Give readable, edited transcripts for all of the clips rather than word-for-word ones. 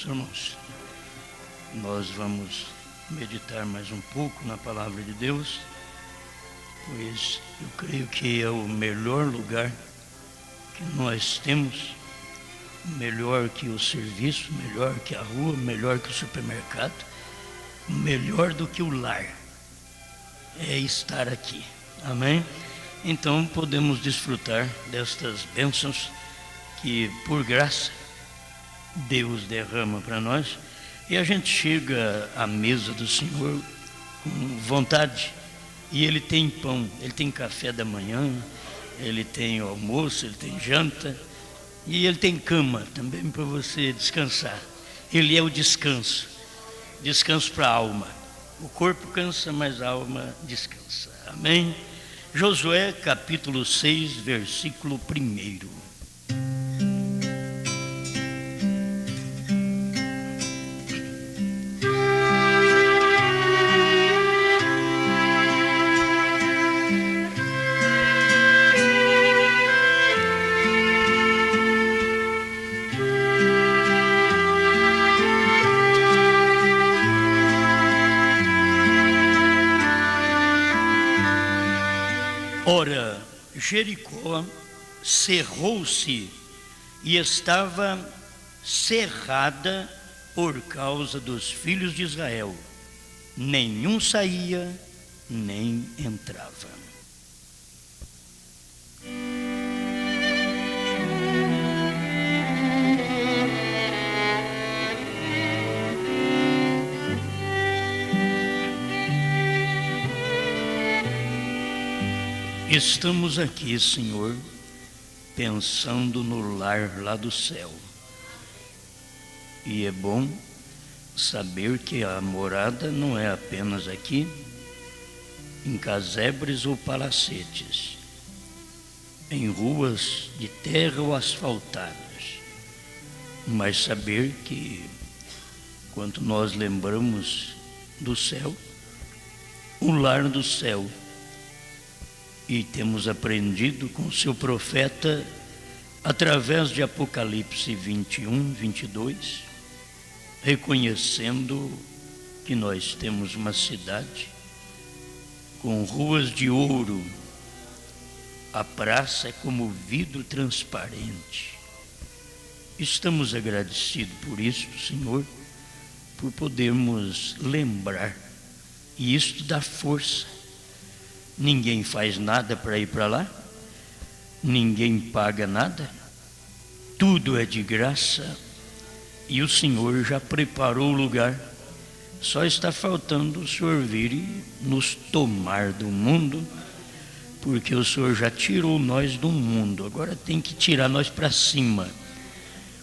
Meus irmãos, nós vamos meditar mais um pouco na palavra de Deus, pois eu creio que é o melhor lugar que nós temos, melhor que o serviço, melhor que a rua, melhor que o supermercado, melhor do que o lar, é estar aqui, amém? Então podemos desfrutar destas bênçãos que por graça Deus derrama para nós, e a gente chega à mesa do Senhor com vontade, e Ele tem pão, Ele tem café da manhã, Ele tem almoço, Ele tem janta, e Ele tem cama também para você descansar. Ele é o descanso, descanso para a alma. O corpo cansa, mas a alma descansa, amém? Josué capítulo 6, versículo 1. Ora, Jericó cerrou-se e estava cerrada por causa dos filhos de Israel. Nenhum saía, nem entrava. Estamos aqui, Senhor, pensando no lar lá do céu. E é bom saber que a morada não é apenas aqui, em casebres ou palacetes, em ruas de terra ou asfaltadas, mas saber que, quando nós lembramos do céu, o lar do céu, e temos aprendido com o seu profeta, através de Apocalipse 21, 22, reconhecendo que nós temos uma cidade com ruas de ouro, a praça é como vidro transparente. Estamos agradecidos por isso, Senhor, por podermos lembrar, e isto dá força. Ninguém faz nada para ir para lá, ninguém paga nada, tudo é de graça, e o Senhor já preparou o lugar. Só está faltando o Senhor vir e nos tomar do mundo, porque o Senhor já tirou nós do mundo, agora tem que tirar nós para cima.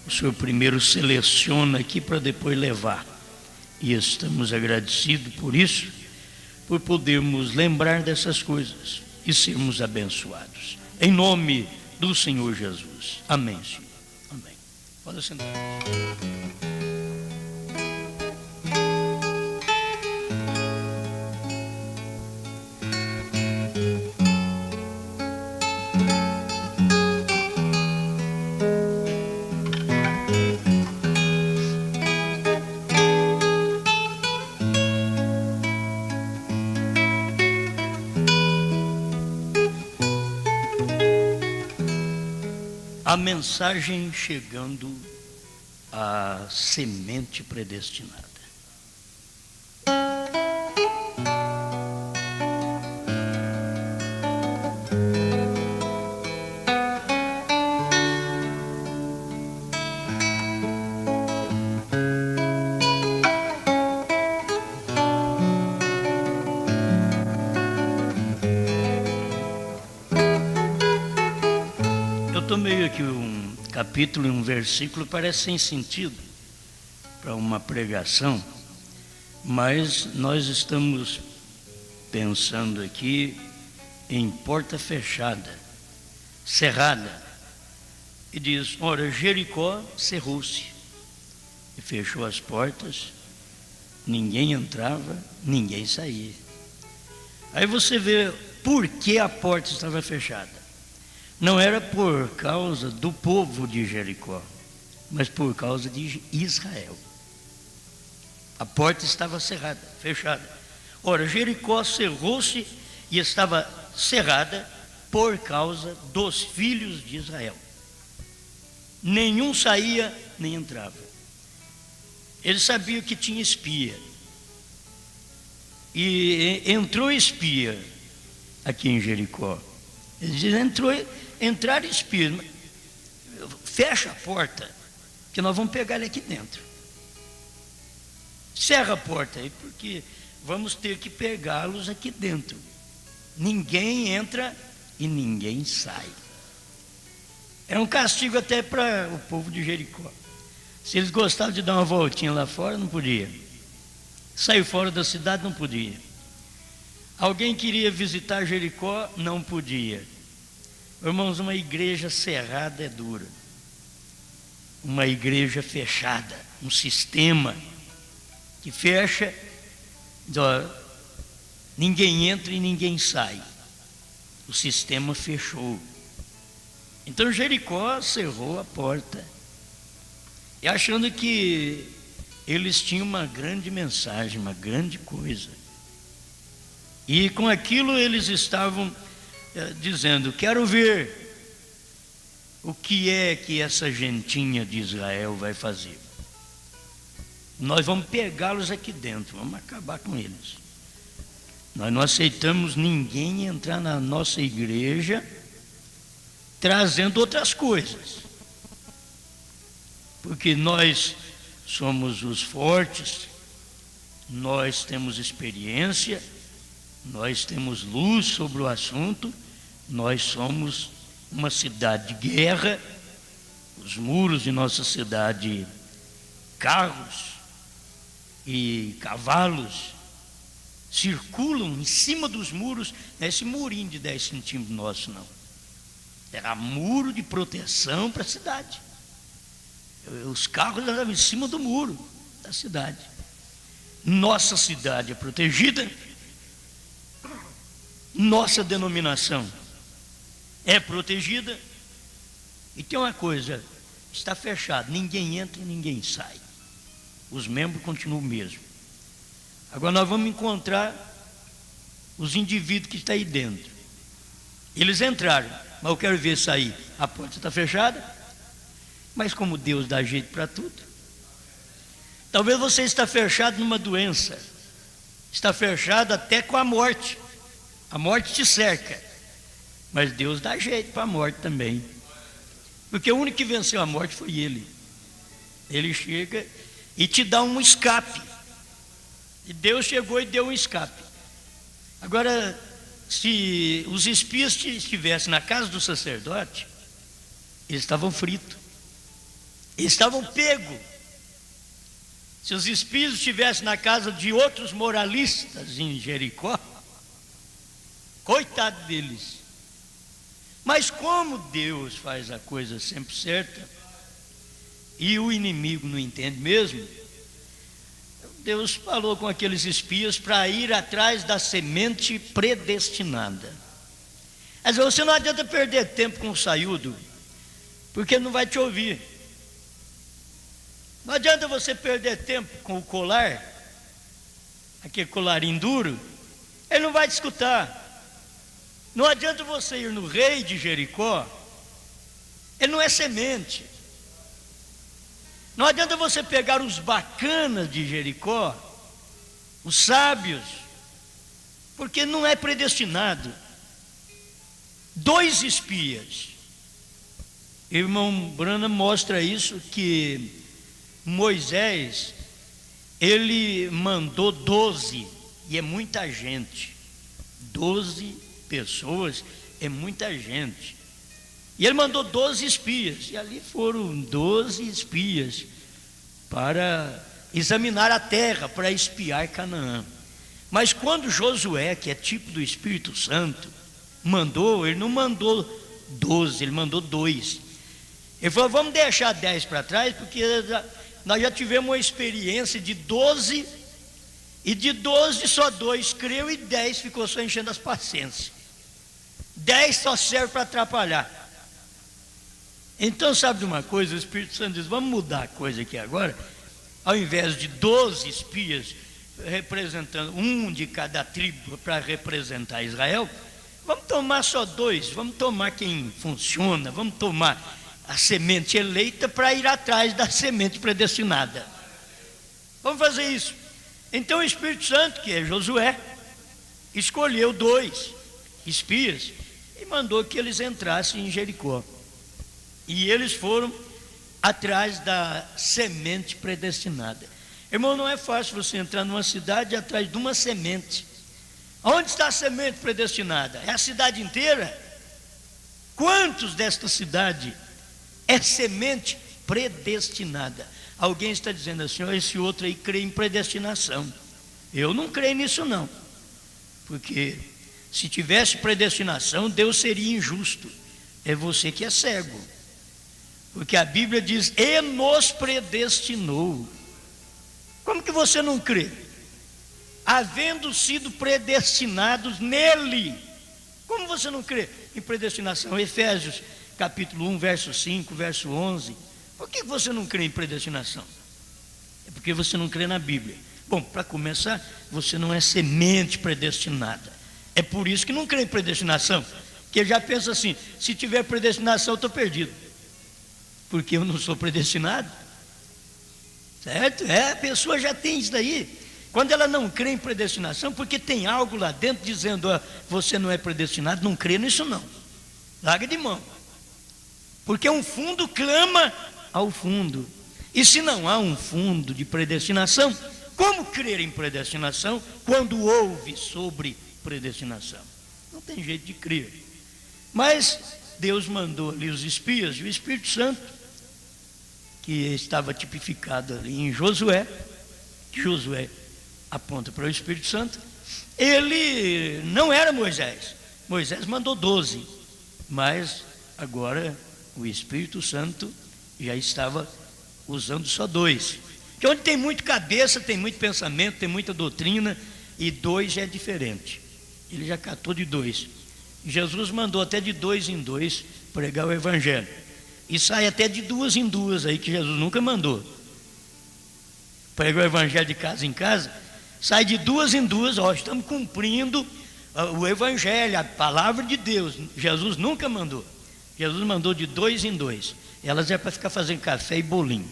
O Senhor primeiro seleciona aqui para depois levar, e estamos agradecidos por isso, por podermos lembrar dessas coisas e sermos abençoados. Em nome do Senhor Jesus. Amém, Senhor. Amém. Pode sentar. A mensagem chegando à semente predestinada. Eu tomei aqui um capítulo e um versículo, parece sem sentido para uma pregação, mas nós estamos pensando aqui em porta fechada, cerrada, e diz: ora, Jericó cerrou-se e fechou as portas, ninguém entrava, ninguém saía. Aí você vê por que a porta estava fechada. Não era por causa do povo de Jericó, mas por causa de Israel. A porta estava cerrada, fechada. Ora, Jericó cerrou-se e estava cerrada por causa dos filhos de Israel. Nenhum saía nem entrava. Eles sabiam que tinha espia. E entrou espia aqui em Jericó. Eles dizem, entraram espia. Fecha a porta, que nós vamos pegar ele aqui dentro. Cerra a porta aí, porque vamos ter que pegá-los aqui dentro. Ninguém entra e ninguém sai. Era um castigo até para o povo de Jericó. Se eles gostavam de dar uma voltinha lá fora, não podia. Sair fora da cidade, não podia. Alguém queria visitar Jericó, não podia. Irmãos, uma igreja cerrada é dura. Uma igreja fechada, um sistema que fecha, ninguém entra e ninguém sai. O sistema fechou. Então Jericó cerrou a porta, e achando que eles tinham uma grande mensagem, uma grande coisa. E com aquilo eles estavam dizendo, quero ver o que é que essa gentinha de Israel vai fazer. Nós vamos pegá-los aqui dentro, vamos acabar com eles. Nós não aceitamos ninguém entrar na nossa igreja trazendo outras coisas, porque nós somos os fortes, nós temos experiência, nós temos luz sobre o assunto, nós somos uma cidade de guerra, os muros de nossa cidade, carros e cavalos circulam em cima dos muros, não é esse murinho de 10 centímetros nosso, não. Era muro de proteção para a cidade. Os carros andavam em cima do muro da cidade. Nossa cidade é protegida, nossa denominação é protegida, e tem uma coisa, está fechado, ninguém entra e ninguém sai. Os membros continuam o mesmo. Agora nós vamos encontrar os indivíduos que estão aí dentro. Eles entraram, mas eu quero ver sair. A porta está fechada, mas como Deus dá jeito para tudo. Talvez você está fechado numa doença, está fechado até com a morte. A morte te cerca, mas Deus dá jeito para a morte também. Porque o único que venceu a morte foi Ele. Ele chega e te dá um escape. E Deus chegou e deu um escape. Agora, se os espias estivessem na casa do sacerdote, eles estavam fritos, eles estavam pegos. Se os espias estivessem na casa de outros moralistas em Jericó, coitado deles. Mas como Deus faz a coisa sempre certa, e o inimigo não entende mesmo, Deus falou com aqueles espias para ir atrás da semente predestinada. Mas você não adianta perder tempo com o saiúdo, porque ele não vai te ouvir. Não adianta você perder tempo com o colar, aquele colarinho duro, ele não vai te escutar. Não adianta você ir no rei de Jericó, ele não é semente. Não adianta você pegar os bacanas de Jericó, os sábios, porque não é predestinado. 2 espias. Irmão Branham mostra isso, que Moisés, ele mandou 12, e é muita gente. 12 pessoas é muita gente. E ele mandou 12 espias, e ali foram 12 espias para examinar a terra, para espiar Canaã. Mas quando Josué, que é tipo do Espírito Santo, mandou, ele não mandou 12, ele mandou 2. Ele falou, vamos deixar 10 para trás, porque nós já tivemos uma experiência de 12, e de 12 só 2 creu, e 10 ficou só enchendo as paciências. 10 só serve para atrapalhar. Então, sabe de uma coisa? O Espírito Santo diz: vamos mudar a coisa aqui agora. Ao invés de 12 espias representando, um de cada tribo para representar Israel, vamos tomar só 2, vamos tomar quem funciona, vamos tomar a semente eleita para ir atrás da semente predestinada. Vamos fazer isso. Então o Espírito Santo, que é Josué, escolheu 2 espias e mandou que eles entrassem em Jericó. E eles foram atrás da semente predestinada. Irmão, não é fácil você entrar numa cidade atrás de uma semente. Onde está a semente predestinada? É a cidade inteira? Quantos desta cidade é semente predestinada? Alguém está dizendo assim: ó, esse outro aí crê em predestinação. Eu não creio nisso não. Porque se tivesse predestinação, Deus seria injusto. É você que é cego. Porque a Bíblia diz: e nos predestinou. Como que você não crê? Havendo sido predestinados nele. Como você não crê em predestinação? Efésios capítulo 1, verso 5, verso 11. Por que você não crê em predestinação? É porque você não crê na Bíblia. Bom, para começar, você não é semente predestinada. É por isso que não crê em predestinação. Porque já pensa assim: se tiver predestinação, eu estou perdido. Porque eu não sou predestinado. Certo? A pessoa já tem isso daí. Quando ela não crê em predestinação, porque tem algo lá dentro dizendo: ó, você não é predestinado, não crê nisso não. Larga de mão. Porque um fundo clama ao fundo. E se não há um fundo de predestinação, como crer em predestinação quando ouve sobre predestinação? Não tem jeito de crer. Mas Deus mandou ali os espias, e o Espírito Santo, que estava tipificado ali em Josué, que Josué aponta para o Espírito Santo, ele não era Moisés. Moisés mandou 12, mas agora o Espírito Santo já estava usando só 2. Que onde tem muito cabeça, tem muito pensamento, tem muita doutrina, e 2 já é diferente. Ele já catou de 2. Jesus mandou até de 2 em 2 pregar o Evangelho. E sai até de 2 em 2 aí, que Jesus nunca mandou. Pregar o Evangelho de casa em casa, sai de 2 em 2, ó, estamos cumprindo o Evangelho, a palavra de Deus. Jesus nunca mandou. Jesus mandou de 2 em 2. Elas é para ficar fazendo café e bolinho.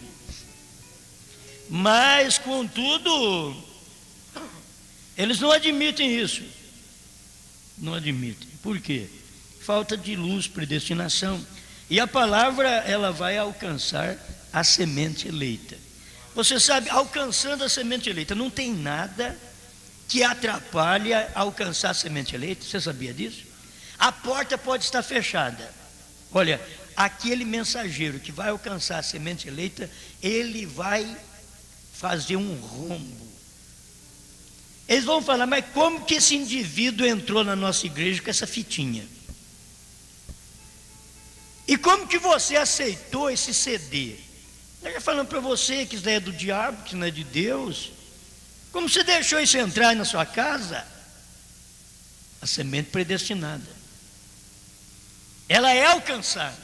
Mas, contudo, eles não admitem isso. Não admitem. Por quê? Falta de luz, predestinação. E a palavra, ela vai alcançar a semente eleita. Você sabe, alcançando a semente eleita, não tem nada que atrapalhe alcançar a semente eleita. Você sabia disso? A porta pode estar fechada. Olha, aquele mensageiro que vai alcançar a semente eleita, ele vai fazer um rombo. Eles vão falar: mas como que esse indivíduo entrou na nossa igreja com essa fitinha? E como que você aceitou esse CD? Eu já falando para você que isso é do diabo, que isso não é de Deus. Como você deixou isso entrar na sua casa? A semente predestinada. Ela é alcançada.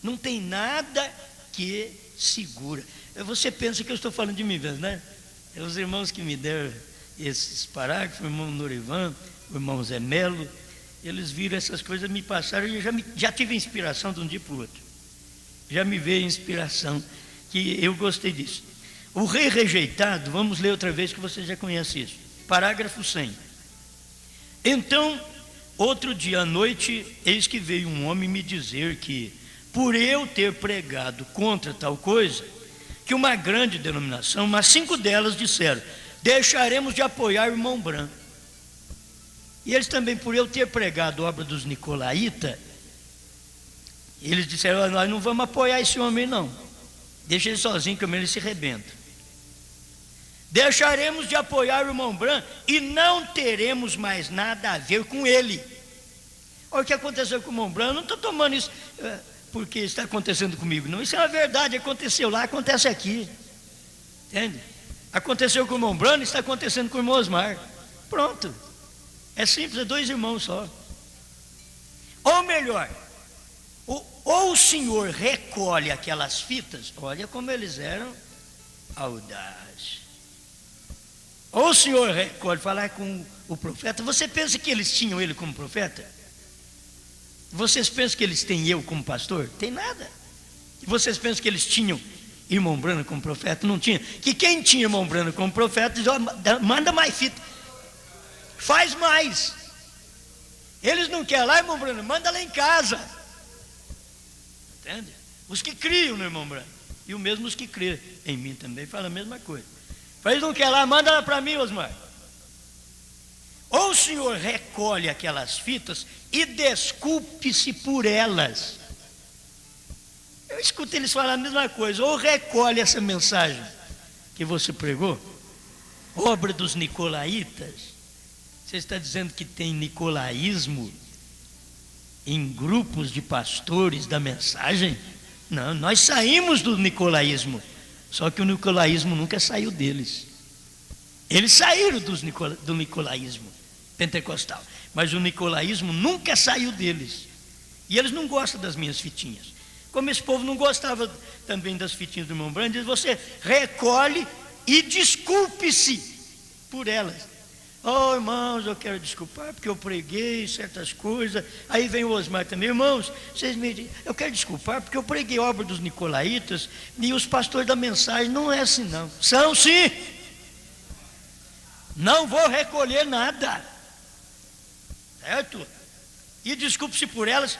Não tem nada que segura. Você pensa que eu estou falando de mim mesmo, né? É os irmãos que me deram esses parágrafos, o irmão Norivan, o irmão Zé Melo. Eles viram essas coisas, me passaram, e eu já tive inspiração de um dia para o outro. Já me veio inspiração, que eu gostei disso. O rei rejeitado, vamos ler outra vez que você já conhece isso. Parágrafo 100. Então, outro dia à noite, eis que veio um homem me dizer que, por eu ter pregado contra tal coisa, que uma grande denominação, mas 5 delas disseram: deixaremos de apoiar o irmão Branco. E eles também, por eu ter pregado a obra dos Nicolaítas, eles disseram: nós não vamos apoiar esse homem não, deixa ele sozinho, que ele se arrebenta. Deixaremos de apoiar o irmão Branco e não teremos mais nada a ver com ele. Olha o que aconteceu com o irmão Branco. Eu não estou tomando isso porque está acontecendo comigo, não. Isso é uma verdade, aconteceu lá, acontece aqui. Entende? Aconteceu com o irmão Branco, está acontecendo com o irmão Osmar. Pronto. É simples, é 2 irmãos só. Ou melhor, Ou o senhor recolhe aquelas fitas, olha como eles eram audazes. Ou o senhor recolhe, falar com o profeta. Você pensa que eles tinham ele como profeta? Vocês pensam que eles têm eu como pastor? Tem nada. Vocês pensam que eles tinham irmão Branham como profeta? Não tinha. Que quem tinha irmão Branham como profeta diz: ó, manda mais fita, faz mais. Eles não querem lá, irmão Branham, manda lá em casa. Entende? Os que criam no irmão Branham, e o mesmo os que criam em mim também falam a mesma coisa. Eles não querem lá, manda lá para mim, Osmar. Ou o senhor recolhe aquelas fitas e desculpe-se por elas. Eu escuto eles falar a mesma coisa. Ou recolhe essa mensagem que você pregou, obra dos nicolaítas. Você está dizendo que tem nicolaísmo em grupos de pastores da mensagem? Não, nós saímos do nicolaísmo, só que o nicolaísmo nunca saiu deles. Eles saíram do nicolaísmo pentecostal, mas o nicolaísmo nunca saiu deles. E eles não gostam das minhas fitinhas. Como esse povo não gostava também das fitinhas do irmão Branham, diz: você recolhe e desculpe-se por elas. Oh, irmãos, eu quero desculpar porque eu preguei certas coisas. Aí vem o Osmar também: irmãos, eu quero desculpar porque eu preguei obra dos nicolaítas e os pastores da mensagem. Não é assim não. São sim. Não vou recolher nada, certo? E desculpe-se por elas,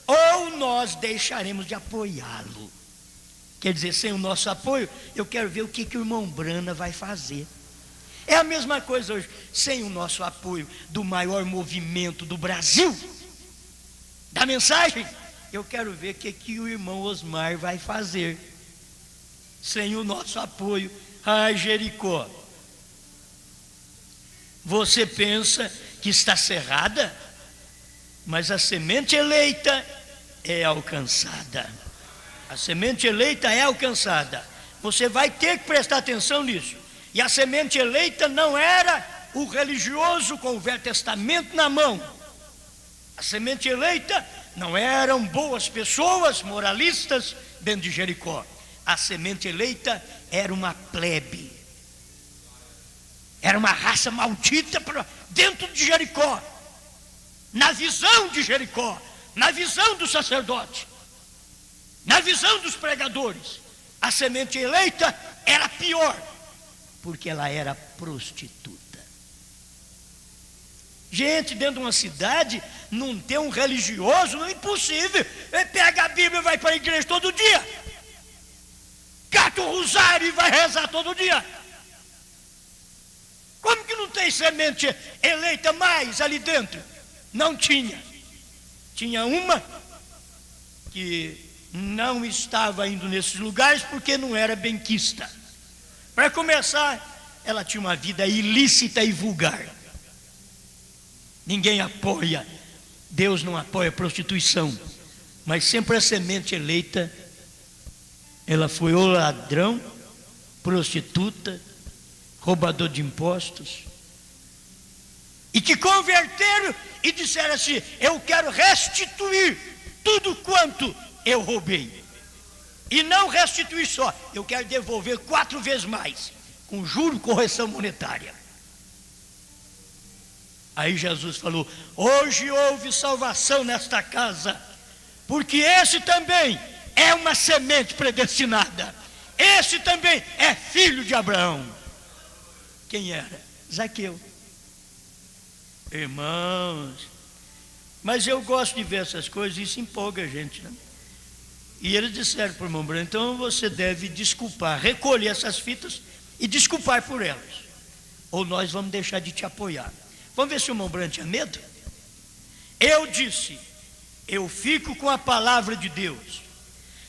ou nós deixaremos de apoiá-lo. Quer dizer, sem o nosso apoio, eu quero ver o que o irmão Branham vai fazer. É a mesma coisa hoje. Sem o nosso apoio do maior movimento do Brasil, da mensagem, eu quero ver o que o irmão Osmar vai fazer. Sem o nosso apoio. Ai, Jericó, você pensa que está cerrada, mas a semente eleita é alcançada. A semente eleita é alcançada. Você vai ter que prestar atenção nisso. E a semente eleita não era o religioso com o Velho Testamento na mão. A semente eleita não eram boas pessoas moralistas dentro de Jericó. A semente eleita era uma plebe. Era uma raça maldita dentro de Jericó. Na visão de Jericó, na visão do sacerdote, na visão dos pregadores, a semente eleita era pior, porque ela era prostituta. Gente, dentro de uma cidade, não ter um religioso não é impossível. Ele pega a Bíblia e vai para a igreja todo dia, cata o rosário e vai rezar todo dia. Como que não tem semente eleita mais ali dentro? Não tinha. Tinha uma que não estava indo nesses lugares porque não era benquista. Para começar, ela tinha uma vida ilícita e vulgar. Ninguém apoia, Deus não apoia a prostituição, mas sempre a semente eleita, ela foi ou ladrão, prostituta, roubador de impostos, e que converteram e disseram assim: eu quero restituir tudo quanto eu roubei. E não restituir só, eu quero devolver 4 vezes mais, com juro, correção monetária. Aí Jesus falou: hoje houve salvação nesta casa, porque esse também é uma semente predestinada, esse também é filho de Abraão. Quem era? Zaqueu. Irmãos, mas eu gosto de ver essas coisas, isso empolga a gente, né? E eles disseram para o irmão Branham: então você deve desculpar, recolher essas fitas e desculpar por elas, ou nós vamos deixar de te apoiar. Vamos ver se o irmão Branham tinha medo? Eu disse: eu fico com a palavra de Deus,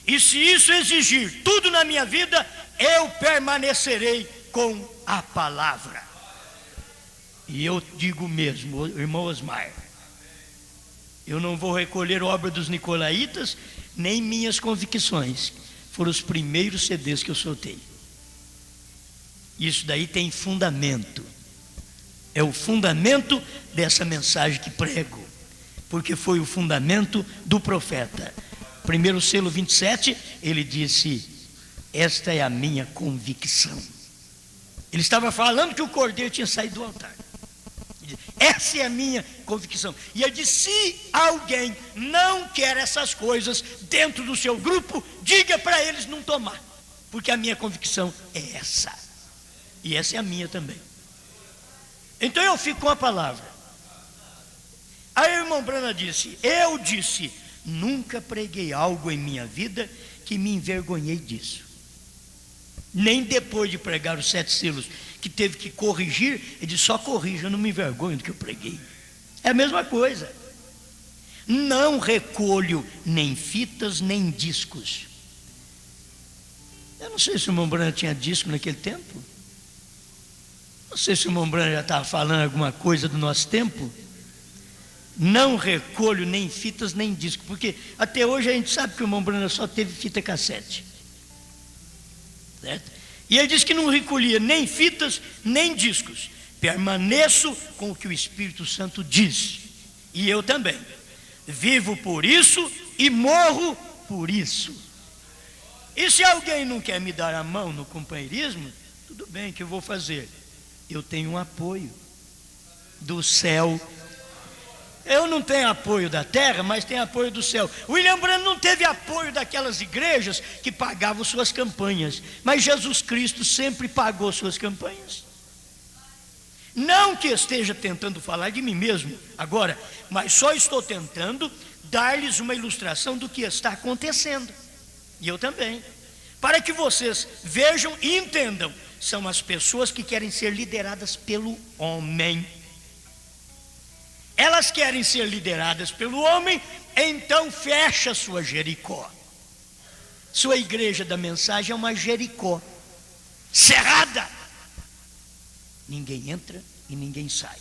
e se isso exigir tudo na minha vida, eu permanecerei com a palavra. E eu digo mesmo, irmão Osmar, eu não vou recolher obra dos nicolaítas, nem minhas convicções. Foram os primeiros CDs que eu soltei. Isso daí tem fundamento. É o fundamento dessa mensagem que prego, porque foi o fundamento do profeta. primeiro selo 27, ele disse: esta é a minha convicção. Ele estava falando que o cordeiro tinha saído do altar. Essa é a minha convicção. E ele disse: se alguém não quer essas coisas dentro do seu grupo, diga para eles não tomar, porque a minha convicção é essa, e essa é a minha também. Então eu fico com a palavra. Aí o irmão Brana disse: eu disse, nunca preguei algo em minha vida que me envergonhei disso. Nem depois de pregar os 7 selos, que teve que corrigir, ele disse: só corrija, eu não me envergonho do que eu preguei. É a mesma coisa. Não recolho nem fitas, nem discos. Eu não sei se o irmão Brana tinha disco naquele tempo. Não sei se o irmão Brana já estava falando alguma coisa do nosso tempo. Não recolho nem fitas, nem disco, porque até hoje a gente sabe que o irmão Brana só teve fita cassete. Certo? E ele disse que não recolhia nem fitas, nem discos. Permaneço com o que o Espírito Santo diz. E eu também. Vivo por isso e morro por isso. E se alguém não quer me dar a mão no companheirismo, tudo bem, que eu vou fazer? Eu tenho um apoio do céu. Eu não tenho apoio da terra, mas tenho apoio do céu. William Branham não teve apoio daquelas igrejas que pagavam suas campanhas, mas Jesus Cristo sempre pagou suas campanhas. Não que esteja tentando falar de mim mesmo agora, mas só estou tentando dar-lhes uma ilustração do que está acontecendo. E eu também. Para que vocês vejam e entendam, são as pessoas que querem ser lideradas pelo homem. Elas querem ser lideradas pelo homem, então fecha sua Jericó. Sua igreja da mensagem é uma Jericó cerrada. Ninguém entra e ninguém sai.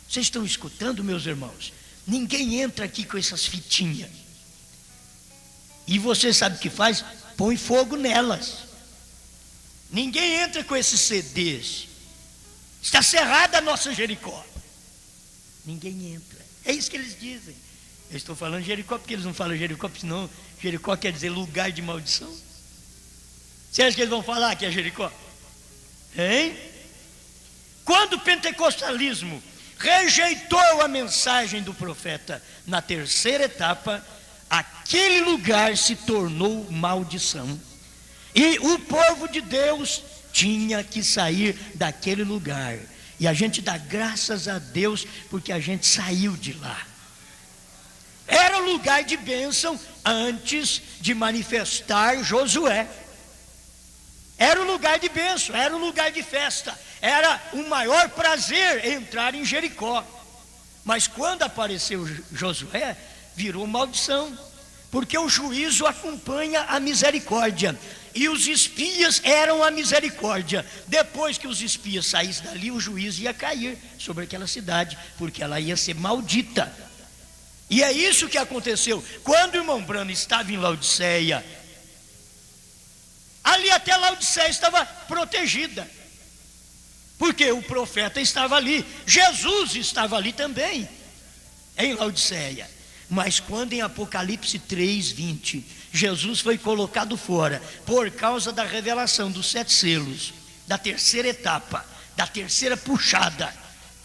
Vocês estão escutando, meus irmãos? Ninguém entra aqui com essas fitinhas. E você sabe o que faz? Põe fogo nelas. Ninguém entra com esses CDs. Está cerrada a nossa Jericó. Ninguém entra. É isso que eles dizem. Eu estou falando Jericó porque eles não falam Jericó, porque senão Jericó quer dizer lugar de maldição. Você acha que eles vão falar que é Jericó? Hein? Quando o pentecostalismo rejeitou a mensagem do profeta na terceira etapa, aquele lugar se tornou maldição. E o povo de Deus tinha que sair daquele lugar. E a gente dá graças a Deus porque a gente saiu de lá. Era o lugar de bênção antes de manifestar Josué. Era o lugar de bênção, era o lugar de festa. Era o maior prazer entrar em Jericó. Mas quando apareceu Josué, virou maldição. Porque o juízo acompanha a misericórdia. E os espias eram a misericórdia. Depois que os espias saíssem dali, o juízo ia cair sobre aquela cidade, porque ela ia ser maldita. E é isso que aconteceu. Quando o irmão Branham estava em Laodiceia, ali até Laodiceia estava protegida, porque o profeta estava ali, Jesus estava ali também, em Laodiceia. Mas quando em Apocalipse 3:20, Jesus foi colocado fora, por causa da revelação dos 7 selos, da terceira etapa, da terceira puxada,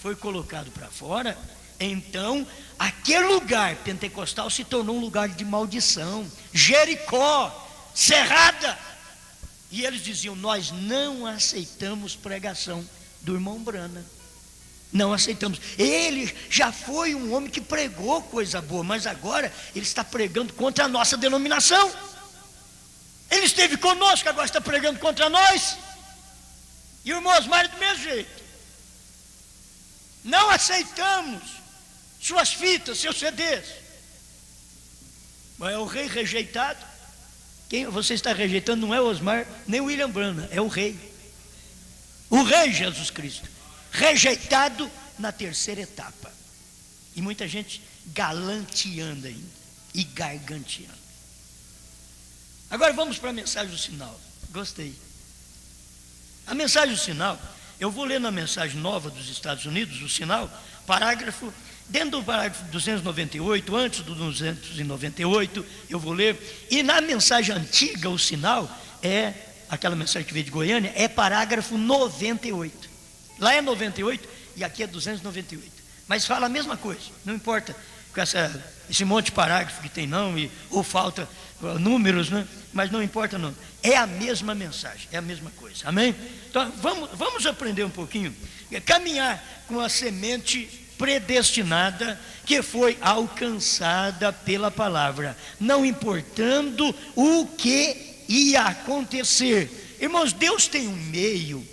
foi colocado para fora, então aquele lugar pentecostal se tornou um lugar de maldição, Jericó, cerrada. E eles diziam: nós não aceitamos pregação do irmão Brana. Não aceitamos. Ele já foi um homem que pregou coisa boa, mas agora ele está pregando contra a nossa denominação. Ele esteve conosco, agora está pregando contra nós. E o irmão Osmar do mesmo jeito. Não aceitamos suas fitas, seus CDs. Mas é o rei rejeitado. Quem você está rejeitando não é o Osmar, nem o William Branham, é o rei. O rei Jesus Cristo. Rejeitado na terceira etapa. E muita gente galanteando ainda e garganteando. Agora vamos para a mensagem do sinal. Gostei. A mensagem do sinal, eu vou ler na mensagem nova dos Estados Unidos, o sinal, parágrafo dentro do parágrafo 298, antes do 298, eu vou ler, e na mensagem antiga, o sinal é, aquela mensagem que veio de Goiânia, é parágrafo 98. Lá é 98 e aqui é 298. Mas fala a mesma coisa, não importa com esse monte de parágrafo que tem não, ou falta números, né? Mas não importa não. É a mesma mensagem, é a mesma coisa, amém? Então vamos aprender um pouquinho, caminhar com a semente predestinada que foi alcançada pela palavra, não importando o que ia acontecer. Irmãos, Deus tem um meio,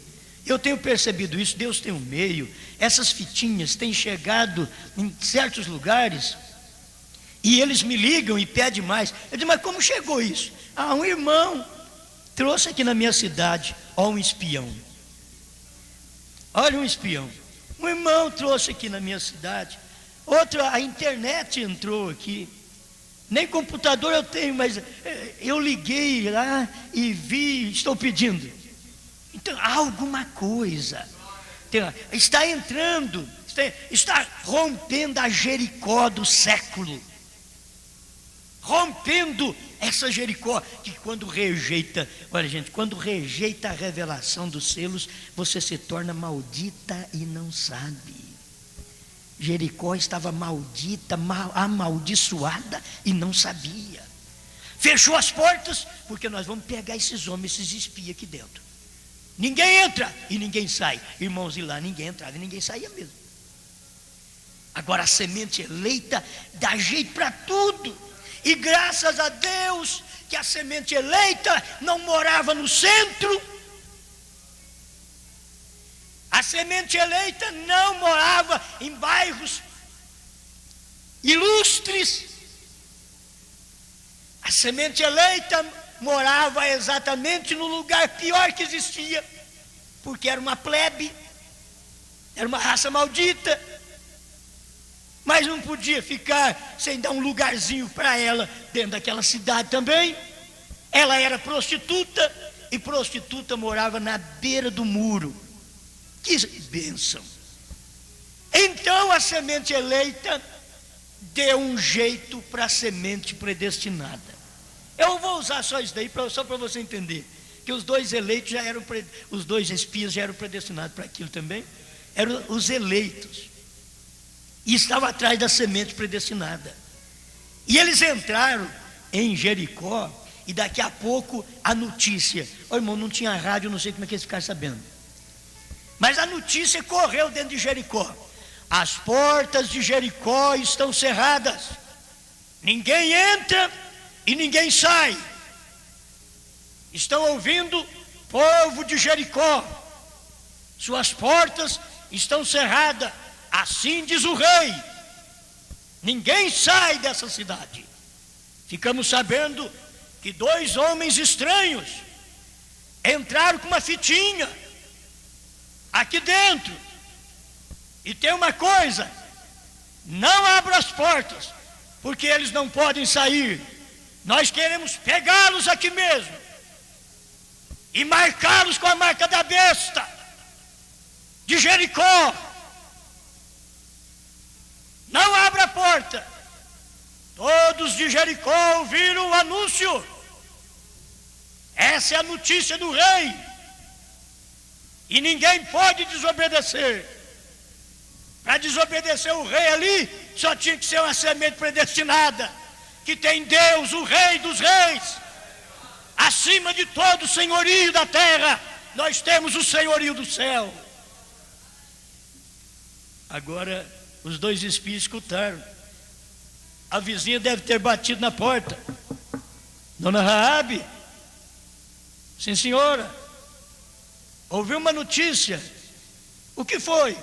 eu tenho percebido isso, Deus tem um meio. Essas fitinhas têm chegado em certos lugares e eles me ligam e pedem mais. Eu digo, mas como chegou isso? Ah, um irmão trouxe aqui na minha cidade, ó, um espião. Olha um espião. Um irmão trouxe aqui na minha cidade. Outro, a internet entrou aqui. Nem computador eu tenho, mas eu liguei lá e vi, estou pedindo. Então, há alguma coisa. Está entrando, está rompendo a Jericó do século. Rompendo essa Jericó, que quando rejeita, olha gente, quando rejeita a revelação dos selos, você se torna maldita e não sabe. Jericó estava maldita, amaldiçoada e não sabia. Fechou as portas, porque nós vamos pegar esses homens, esses espias aqui dentro. Ninguém entra e ninguém sai. Irmãos, e lá ninguém entrava e ninguém saía mesmo. Agora a semente eleita dá jeito para tudo. E graças a Deus que a semente eleita não morava no centro. A semente eleita não morava em bairros ilustres. A semente eleita morava exatamente no lugar pior que existia, porque era uma plebe, era uma raça maldita, mas não podia ficar sem dar um lugarzinho para ela dentro daquela cidade também. Ela era prostituta, e prostituta morava na beira do muro. Que bênção! Então a semente eleita deu um jeito para a semente predestinada. Eu vou usar só isso daí, só para você entender, que os dois eleitos já eram, os dois espias já eram predestinados para aquilo também, eram os eleitos, e estavam atrás da semente predestinada, e eles entraram em Jericó, e daqui a pouco a notícia, irmão, não tinha rádio, não sei como é que eles ficaram sabendo, mas a notícia correu dentro de Jericó: as portas de Jericó estão cerradas, ninguém entra e ninguém sai. Estão ouvindo, povo de Jericó, suas portas estão cerradas, assim diz o rei, ninguém sai dessa cidade. Ficamos sabendo que dois homens estranhos entraram com uma fitinha aqui dentro, e tem uma coisa: não abra as portas, porque eles não podem sair. Nós queremos pegá-los aqui mesmo e marcá-los com a marca da besta de Jericó. Não abra a porta. Todos de Jericó ouviram o anúncio. Essa é a notícia do rei, e ninguém pode desobedecer. Para desobedecer o rei ali, só tinha que ser uma semente predestinada, que tem Deus, o Rei dos Reis, acima de todo o senhorio da terra. Nós temos o senhorio do céu. Agora os dois espias escutaram. A vizinha deve ter batido na porta. Dona Raabe, sim senhora, ouviu uma notícia. O que foi?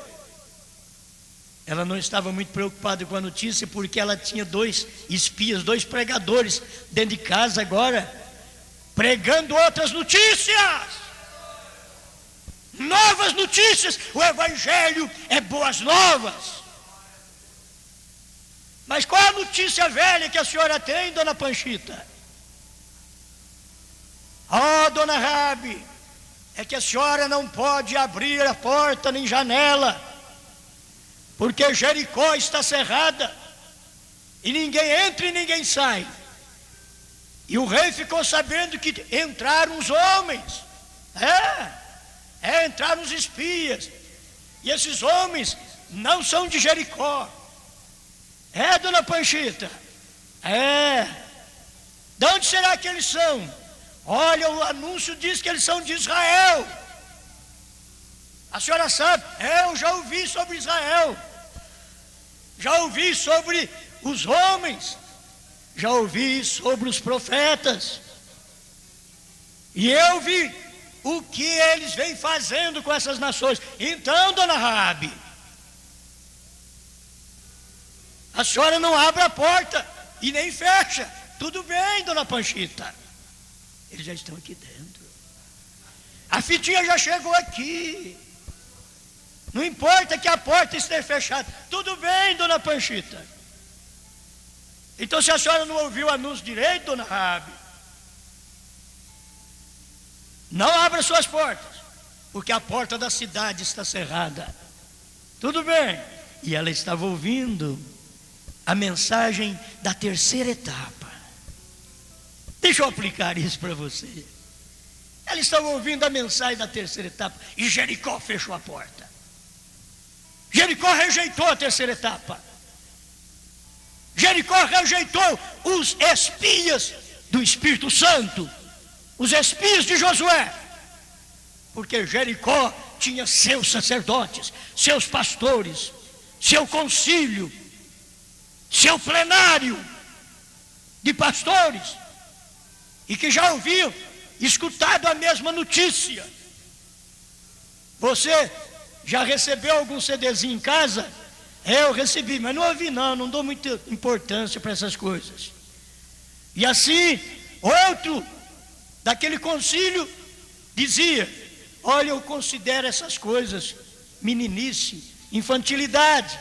Ela não estava muito preocupada com a notícia, porque ela tinha dois espias, dois pregadores dentro de casa agora, pregando outras notícias, novas notícias. O evangelho é boas novas. Mas qual a notícia velha que a senhora tem, dona Panchita? Oh, dona Raabe, é que a senhora não pode abrir a porta nem janela, porque Jericó está cerrada, e ninguém entra e ninguém sai. E o rei ficou sabendo que entraram os homens, entraram os espias, e esses homens não são de Jericó. Dona Panchita? De onde será que eles são? Olha, o anúncio diz que eles são de Israel. A senhora sabe? Eu já ouvi sobre Israel, já ouvi sobre os homens, já ouvi sobre os profetas, e eu vi o que eles vêm fazendo com essas nações. Então, dona Raabe, a senhora não abre a porta e nem fecha. Tudo bem, dona Panchita, eles já estão aqui dentro, a fitinha já chegou aqui, não importa que a porta esteja fechada. Tudo bem, dona Panchita. Então, se a senhora não ouviu o anúncio direito, dona Raabe, não abra suas portas, porque a porta da cidade está cerrada. Tudo bem. E ela estava ouvindo a mensagem da terceira etapa. Deixa eu aplicar isso para você. Ela estava ouvindo a mensagem da terceira etapa, e Jericó fechou a porta. Jericó rejeitou a terceira etapa. Jericó rejeitou os espias do Espírito Santo, os espias de Josué, porque Jericó tinha seus sacerdotes, seus pastores, seu concílio, seu plenário de pastores, e que já ouviam, escutado a mesma notícia. Você já recebeu algum CDzinho em casa? Eu recebi, mas não ouvi não dou muita importância para essas coisas. E assim, outro daquele concílio dizia: olha, eu considero essas coisas meninice, infantilidade.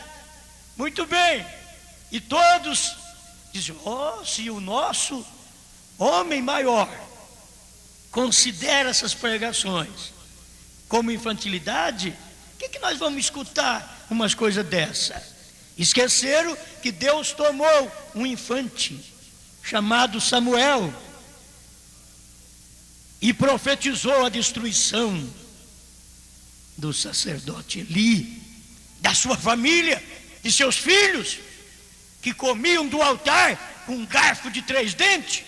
Muito bem. E todos dizem: se o nosso homem maior considera essas pregações como infantilidade, o que nós vamos escutar umas coisas dessa? Esqueceram que Deus tomou um infante chamado Samuel e profetizou a destruição do sacerdote Eli, da sua família, de seus filhos, que comiam do altar com um garfo de 3 dentes.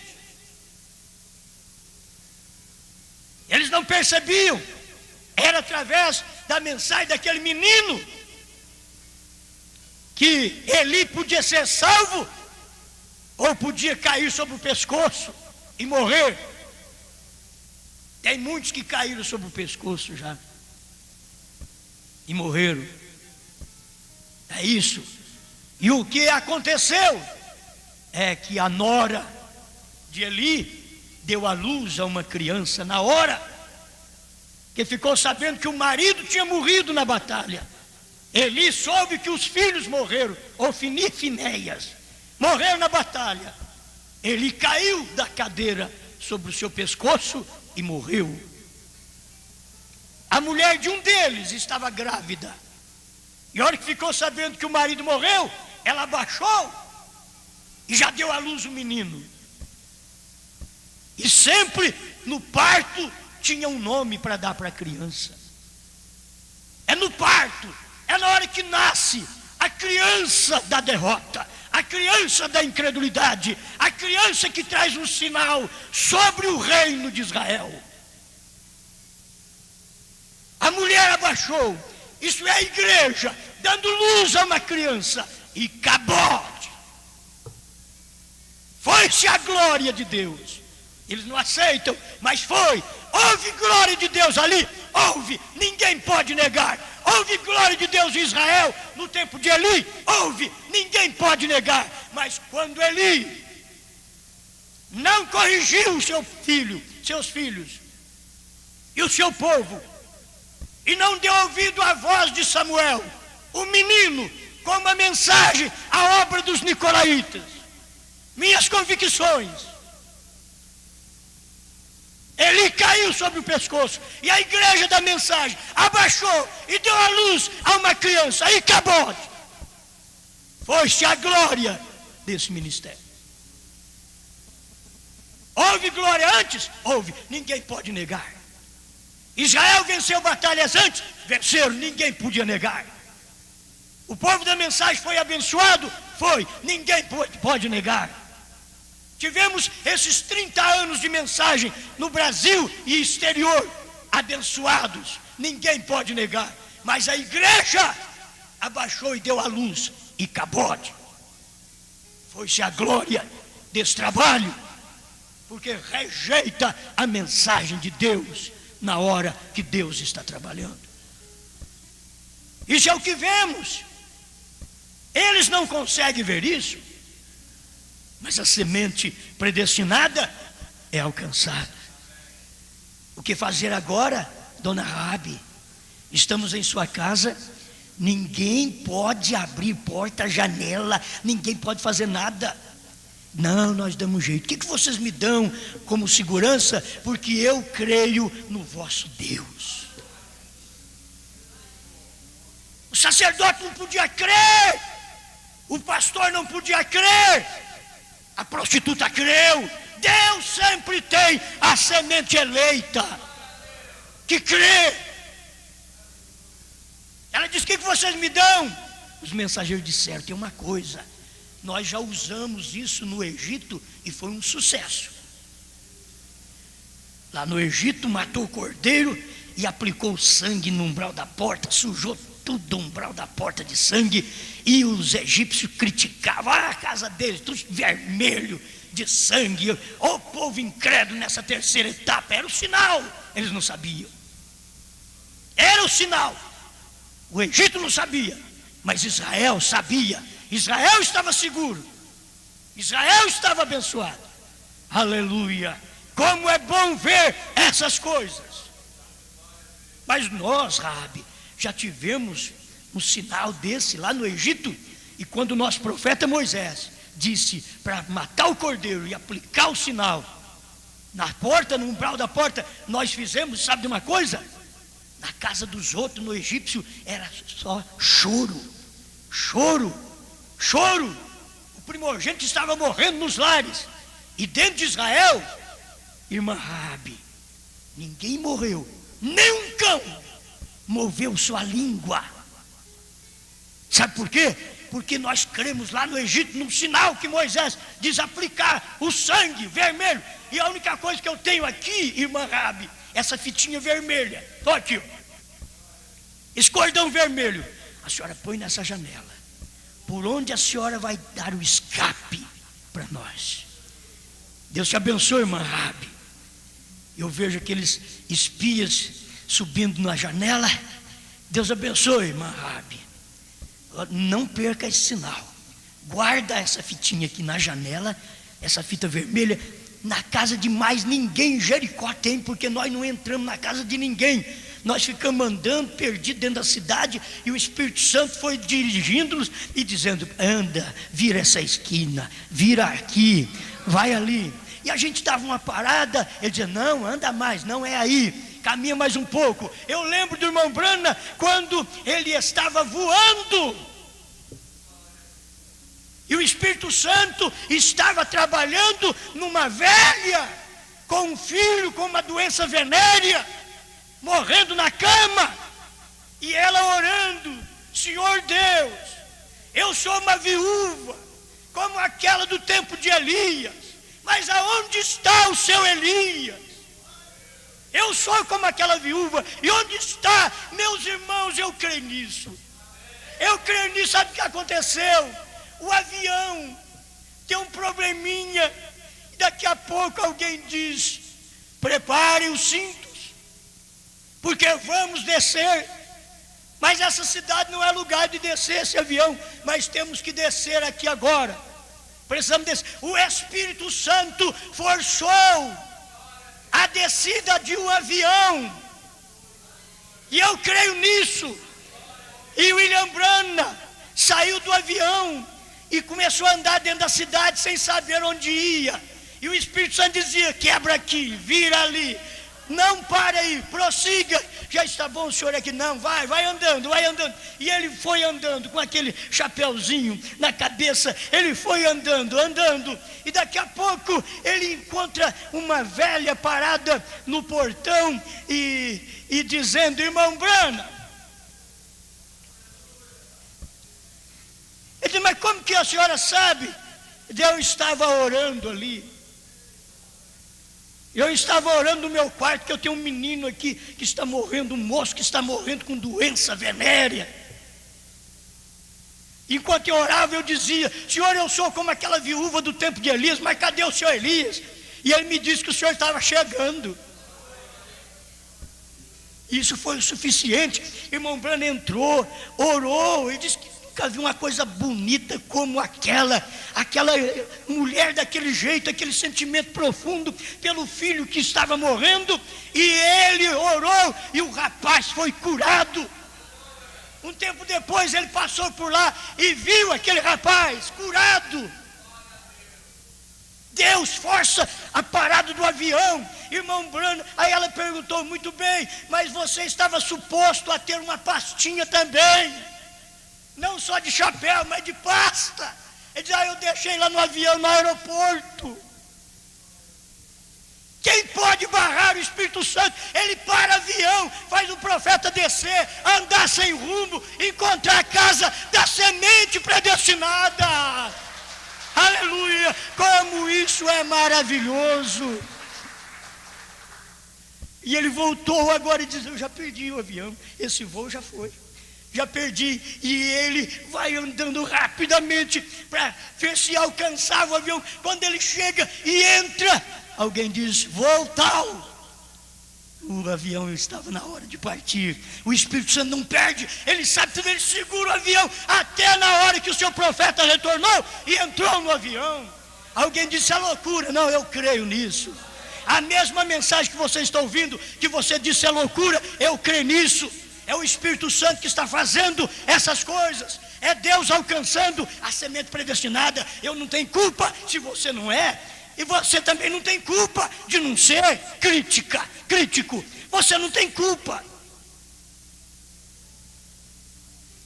Eles não percebiam. Era através da mensagem daquele menino que Eli podia ser salvo, ou podia cair sobre o pescoço e morrer. Tem muitos que caíram sobre o pescoço já e morreram. É isso. E o que aconteceu é que a nora de Eli deu à luz a uma criança na hora, que ficou sabendo que o marido tinha morrido na batalha. Eli soube que os filhos morreram, Ofni e Finéias, morreram na batalha. Eli caiu da cadeira sobre o seu pescoço e morreu. A mulher de um deles estava grávida, e a hora que ficou sabendo que o marido morreu, ela abaixou e já deu à luz o menino. E sempre no parto tinha um nome para dar para a criança. É no parto, é na hora que nasce a criança da derrota, a criança da incredulidade, a criança que traz um sinal sobre o reino de Israel. A mulher abaixou, isso é a igreja dando luz a uma criança, e acabou. Foi-se a glória de Deus. Eles não aceitam, mas foi. Houve glória de Deus ali, houve, ninguém pode negar. Houve glória de Deus em Israel no tempo de Eli, houve, ninguém pode negar. Mas quando Eli não corrigiu seus filhos e o seu povo, e não deu ouvido à voz de Samuel, o menino, com uma mensagem, a obra dos nicolaítas, minhas convicções, Eli caiu sobre o pescoço, e a igreja da mensagem abaixou e deu à luz a uma criança, e acabou. foi-se a glória desse ministério. Houve glória antes? Houve, ninguém pode negar. Israel venceu batalhas antes? Venceram, ninguém podia negar. O povo da mensagem foi abençoado? Foi, ninguém pode negar. Tivemos esses 30 anos de mensagem no Brasil e exterior, abençoados, ninguém pode negar. Mas a igreja abaixou e deu a luz, e cabote. Foi-se a glória desse trabalho, porque rejeita a mensagem de Deus na hora que Deus está trabalhando. Isso é o que vemos. Eles não conseguem ver isso, mas a semente predestinada é alcançada. O que fazer agora, dona Raabe? Estamos em sua casa, ninguém pode abrir porta, janela, ninguém pode fazer nada. Não, nós damos jeito. O que vocês me dão como segurança? Porque eu creio no vosso Deus. O sacerdote não podia crer, o pastor não podia crer, a prostituta creu. Deus sempre tem a semente eleita que crê. Ela disse: o que vocês me dão? Os mensageiros disseram: tem uma coisa, nós já usamos isso no Egito e foi um sucesso. Lá no Egito matou o cordeiro e aplicou o sangue no umbral da porta, sujou tudo o umbral da porta de sangue, e os egípcios criticavam a casa deles, tudo vermelho de sangue. O povo incrédulo nessa terceira etapa, era o sinal, eles não sabiam, era o sinal. O Egito não sabia, mas Israel sabia. Israel estava seguro, Israel estava abençoado. Aleluia! Como é bom ver essas coisas. Mas nós, Raabe, já tivemos um sinal desse lá no Egito. E quando o nosso profeta Moisés disse para matar o cordeiro e aplicar o sinal na porta, no umbral da porta, nós fizemos, sabe de uma coisa? Na casa dos outros, no egípcio, era só choro, choro, choro. O primogênito estava morrendo nos lares. E dentro de Israel, irmã Raabe, ninguém morreu, nem um cão moveu sua língua. Sabe por quê? Porque nós cremos lá no Egito num sinal que Moisés diz aplicar o sangue vermelho. E a única coisa que eu tenho aqui, irmã Raabe, essa fitinha vermelha. Estou aqui, ó. Esse cordão vermelho, a senhora põe nessa janela, por onde a senhora vai dar o escape para nós. Deus te abençoe, irmã Raabe. Eu vejo aqueles espias subindo na janela. Deus abençoe, irmã Raabe. Não perca esse sinal. Guarda essa fitinha aqui na janela, essa fita vermelha. Na casa de mais ninguém em Jericó tem, porque nós não entramos na casa de ninguém. Nós ficamos andando perdidos dentro da cidade, e o Espírito Santo foi dirigindo-nos e dizendo: anda, vira essa esquina, vira aqui, vai ali. E a gente dava uma parada, ele dizia: não, anda mais, não é aí, caminha mais um pouco. Eu lembro do irmão Brana, quando ele estava voando, e o Espírito Santo estava trabalhando numa velha, com um filho com uma doença venérea, morrendo na cama, e ela orando: Senhor Deus, eu sou uma viúva, como aquela do tempo de Elias, mas aonde está o seu Elias? Eu sou como aquela viúva, e onde está? Meus irmãos, eu creio nisso. Eu creio nisso. Sabe o que aconteceu? O avião tem um probleminha, e daqui a pouco alguém diz: preparem os cintos, porque vamos descer. Mas essa cidade não é lugar de descer esse avião, mas temos que descer aqui agora. Precisamos descer. O Espírito Santo forçou a descida de um avião, e eu creio nisso. E William Branham saiu do avião e começou a andar dentro da cidade sem saber onde ia, e o Espírito Santo dizia: quebra aqui, vira ali, não para aí, prossiga. já está bom o senhor aqui. Não, vai andando, vai andando. E ele foi andando com aquele chapéuzinho na cabeça, ele foi andando. E daqui a pouco ele encontra uma velha parada no portão e dizendo: irmão Branham. Ele diz: mas como que a senhora sabe? Eu estava orando ali. Eu estava orando no meu quarto, que eu tenho um menino aqui que está morrendo, um moço que está morrendo com doença venérea. Enquanto eu orava, eu dizia: senhor, eu sou como aquela viúva do tempo de Elias, mas cadê o senhor Elias? E ele me disse que o senhor estava chegando. Isso foi o suficiente. Irmão Branham entrou, orou e disse que nunca vi uma coisa bonita como aquela mulher daquele jeito, aquele sentimento profundo pelo filho que estava morrendo, e ele orou e o rapaz foi curado. Um tempo depois ele passou por lá e viu aquele rapaz curado. Deus força a parada do avião. Irmão Branham, aí ela perguntou: muito bem, mas você estava suposto a ter uma pastinha também, não só de chapéu, mas de pasta. Ele diz: eu deixei lá no avião, no aeroporto. Quem pode barrar o Espírito Santo? Ele para o avião, faz o profeta descer, andar sem rumo, encontrar a casa da semente predestinada. Aleluia! Como isso é maravilhoso! E ele voltou agora e diz: eu já perdi o avião, esse voo já foi. Já perdi. E ele vai andando rapidamente para ver se alcançava o avião. Quando ele chega e entra, alguém diz: voo tal. O avião estava na hora de partir. O Espírito Santo não perde, ele sabe tudo, ele segura o avião até na hora que o seu profeta retornou e entrou no avião. Alguém disse: é loucura. Não, eu creio nisso. A mesma mensagem que você está ouvindo, que você disse é loucura, eu creio nisso. É o Espírito Santo que está fazendo essas coisas. É Deus alcançando a semente predestinada. Eu não tenho culpa se você não é. E você também não tem culpa de não ser crítico. Você não tem culpa.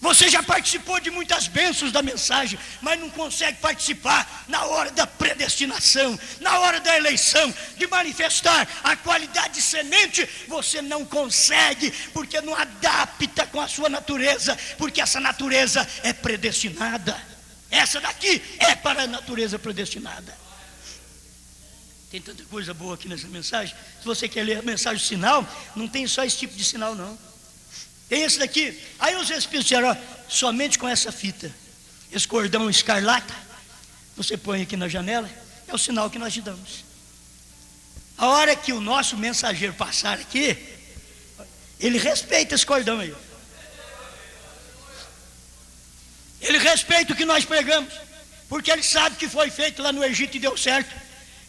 Você já participou de muitas bênçãos da mensagem, mas não consegue participar na hora da predestinação, na hora da eleição, de manifestar a qualidade de semente. Você não consegue, porque não adapta com a sua natureza, porque essa natureza é predestinada. Essa daqui é para a natureza predestinada. Tem tanta coisa boa aqui nessa mensagem. Se você quer ler a mensagem sinal, não tem só esse tipo de sinal não. Tem esse daqui. Aí os Espíritos disseram: ó, somente com essa fita, esse cordão escarlata, você põe aqui na janela, é o sinal que nós te damos. A hora que o nosso mensageiro passar aqui, ele respeita esse cordão aí. Ele respeita o que nós pregamos, porque ele sabe que foi feito lá no Egito e deu certo.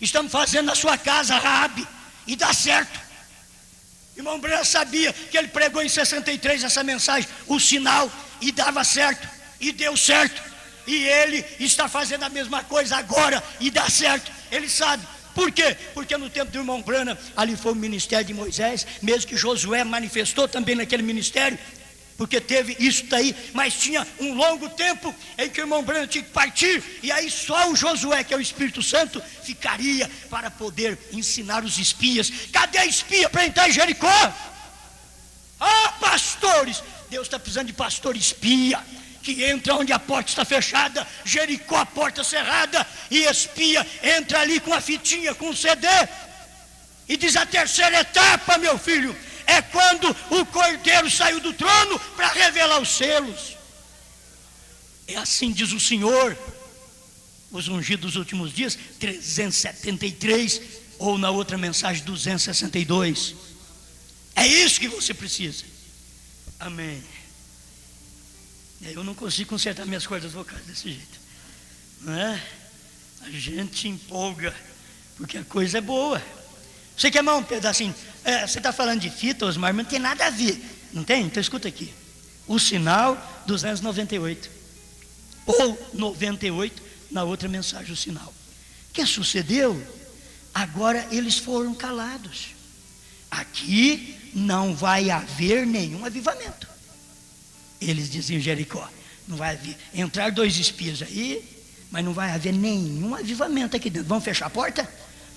Estamos fazendo na sua casa, Raabe, e dá certo. Irmão Branham sabia que ele pregou em 63 essa mensagem, o sinal, e dava certo, e deu certo. E ele está fazendo a mesma coisa agora, e dá certo. Ele sabe. Por quê? Porque no tempo do irmão Branham, ali foi o ministério de Moisés, mesmo que Josué manifestou também naquele ministério, porque teve isso daí, mas tinha um longo tempo em que o irmão Branham tinha que partir, e aí só o Josué, que é o Espírito Santo, ficaria para poder ensinar os espias. Cadê a espia para entrar em Jericó? Ah, pastores! Deus está precisando de pastor espia, que entra onde a porta está fechada. Jericó, a porta cerrada, e espia entra ali com a fitinha, com o CD, e diz: a terceira etapa, meu filho, é quando o Cordeiro saiu do trono para revelar os selos. É assim diz o Senhor. Os ungidos dos últimos dias, 373, ou na outra mensagem 262. É isso que você precisa. Amém. Eu não consigo consertar minhas cordas vocais desse jeito, não é? A gente empolga, porque a coisa é boa. Você quer mais um pedacinho? Você está falando de fita, Osmar, mas não tem nada a ver. Não tem? Então escuta aqui. O sinal 298. Ou 98 na outra mensagem, o sinal. O que sucedeu? Agora eles foram calados. aqui não vai haver nenhum avivamento. Eles diziam em Jericó, não vai haver, entrar 2 espias aí, mas não vai haver nenhum avivamento aqui dentro. Vamos fechar a porta?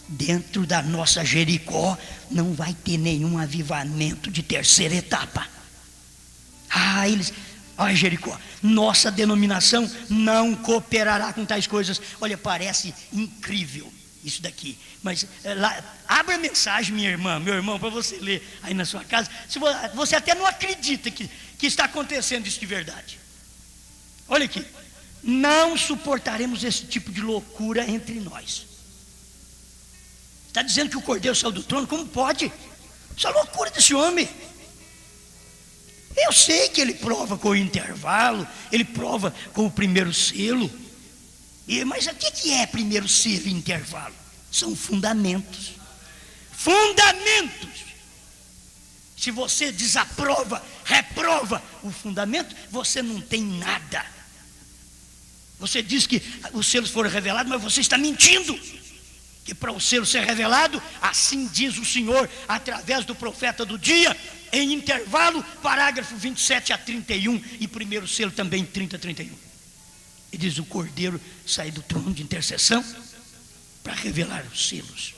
Dentro da nossa Jericó não vai ter nenhum avivamento de terceira etapa. Olha, Jericó, nossa denominação não cooperará com tais coisas. Olha, parece incrível isso daqui, mas abra a mensagem, minha irmã, meu irmão, para você ler aí na sua casa. Se você até não acredita que está acontecendo isso de verdade. Olha aqui, não suportaremos esse tipo de loucura entre nós. Está dizendo que o Cordeiro saiu do trono? Como pode? Isso é loucura desse homem. Eu sei que ele prova com o intervalo, ele prova com o primeiro selo, mas o que é primeiro selo e intervalo? São fundamentos. Fundamentos. Se você desaprova, reprova o fundamento, você não tem nada. Você diz que os selos foram revelados, mas você está mentindo. Que para o selo ser revelado, assim diz o Senhor, através do profeta do dia, em intervalo, parágrafo 27 a 31, e primeiro selo também 30 a 31. E diz: o Cordeiro sai do trono de intercessão para revelar os selos.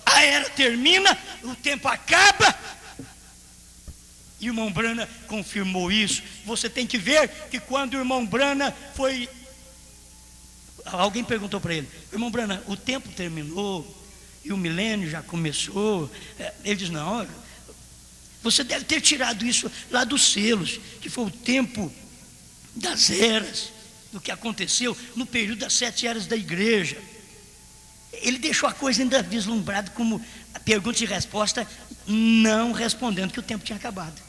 A era termina, o tempo acaba, e o irmão Branham confirmou isso. Você tem que ver que quando o irmão Branham foi... Alguém perguntou para ele: irmão Branham, o tempo terminou e o milênio já começou? Ele diz: não, você deve ter tirado isso lá dos selos, que foi o tempo das eras, do que aconteceu no período das 7 eras da igreja. Ele deixou a coisa ainda vislumbrada como pergunta e resposta, não respondendo que o tempo tinha acabado.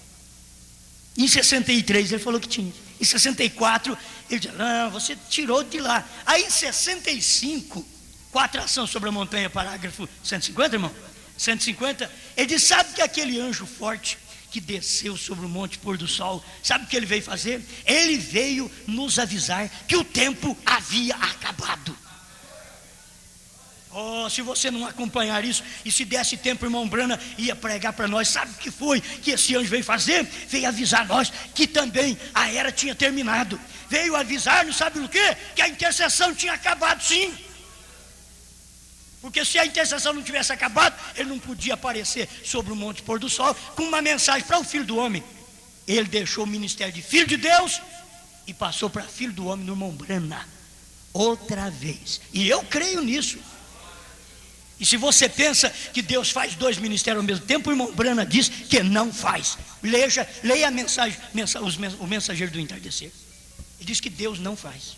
Em 63 ele falou que tinha. Em 64 ele disse: não, você tirou de lá. Aí em 65, com a atração sobre a montanha, parágrafo 150, irmão, 150, ele diz: sabe que aquele anjo forte que desceu sobre o monte pôr do sol, sabe o que ele veio fazer? Ele veio nos avisar que o tempo havia acabado. Oh, se você não acompanhar isso, e se desse tempo, o irmão Branham ia pregar para nós. Sabe o que foi que esse anjo veio fazer? Veio avisar nós que também a era tinha terminado. Veio avisar-nos, sabe o quê? Que a intercessão tinha acabado, sim. Porque se a intercessão não tivesse acabado, ele não podia aparecer sobre o monte pôr do sol com uma mensagem para o Filho do Homem. Ele deixou o ministério de Filho de Deus e passou para Filho do Homem no irmão Branham outra vez. E eu creio nisso. E se você pensa que Deus faz 2 ministérios ao mesmo tempo, o irmão Branham diz que não faz. Leia a mensagem, o mensageiro do entardecer. Ele diz que Deus não faz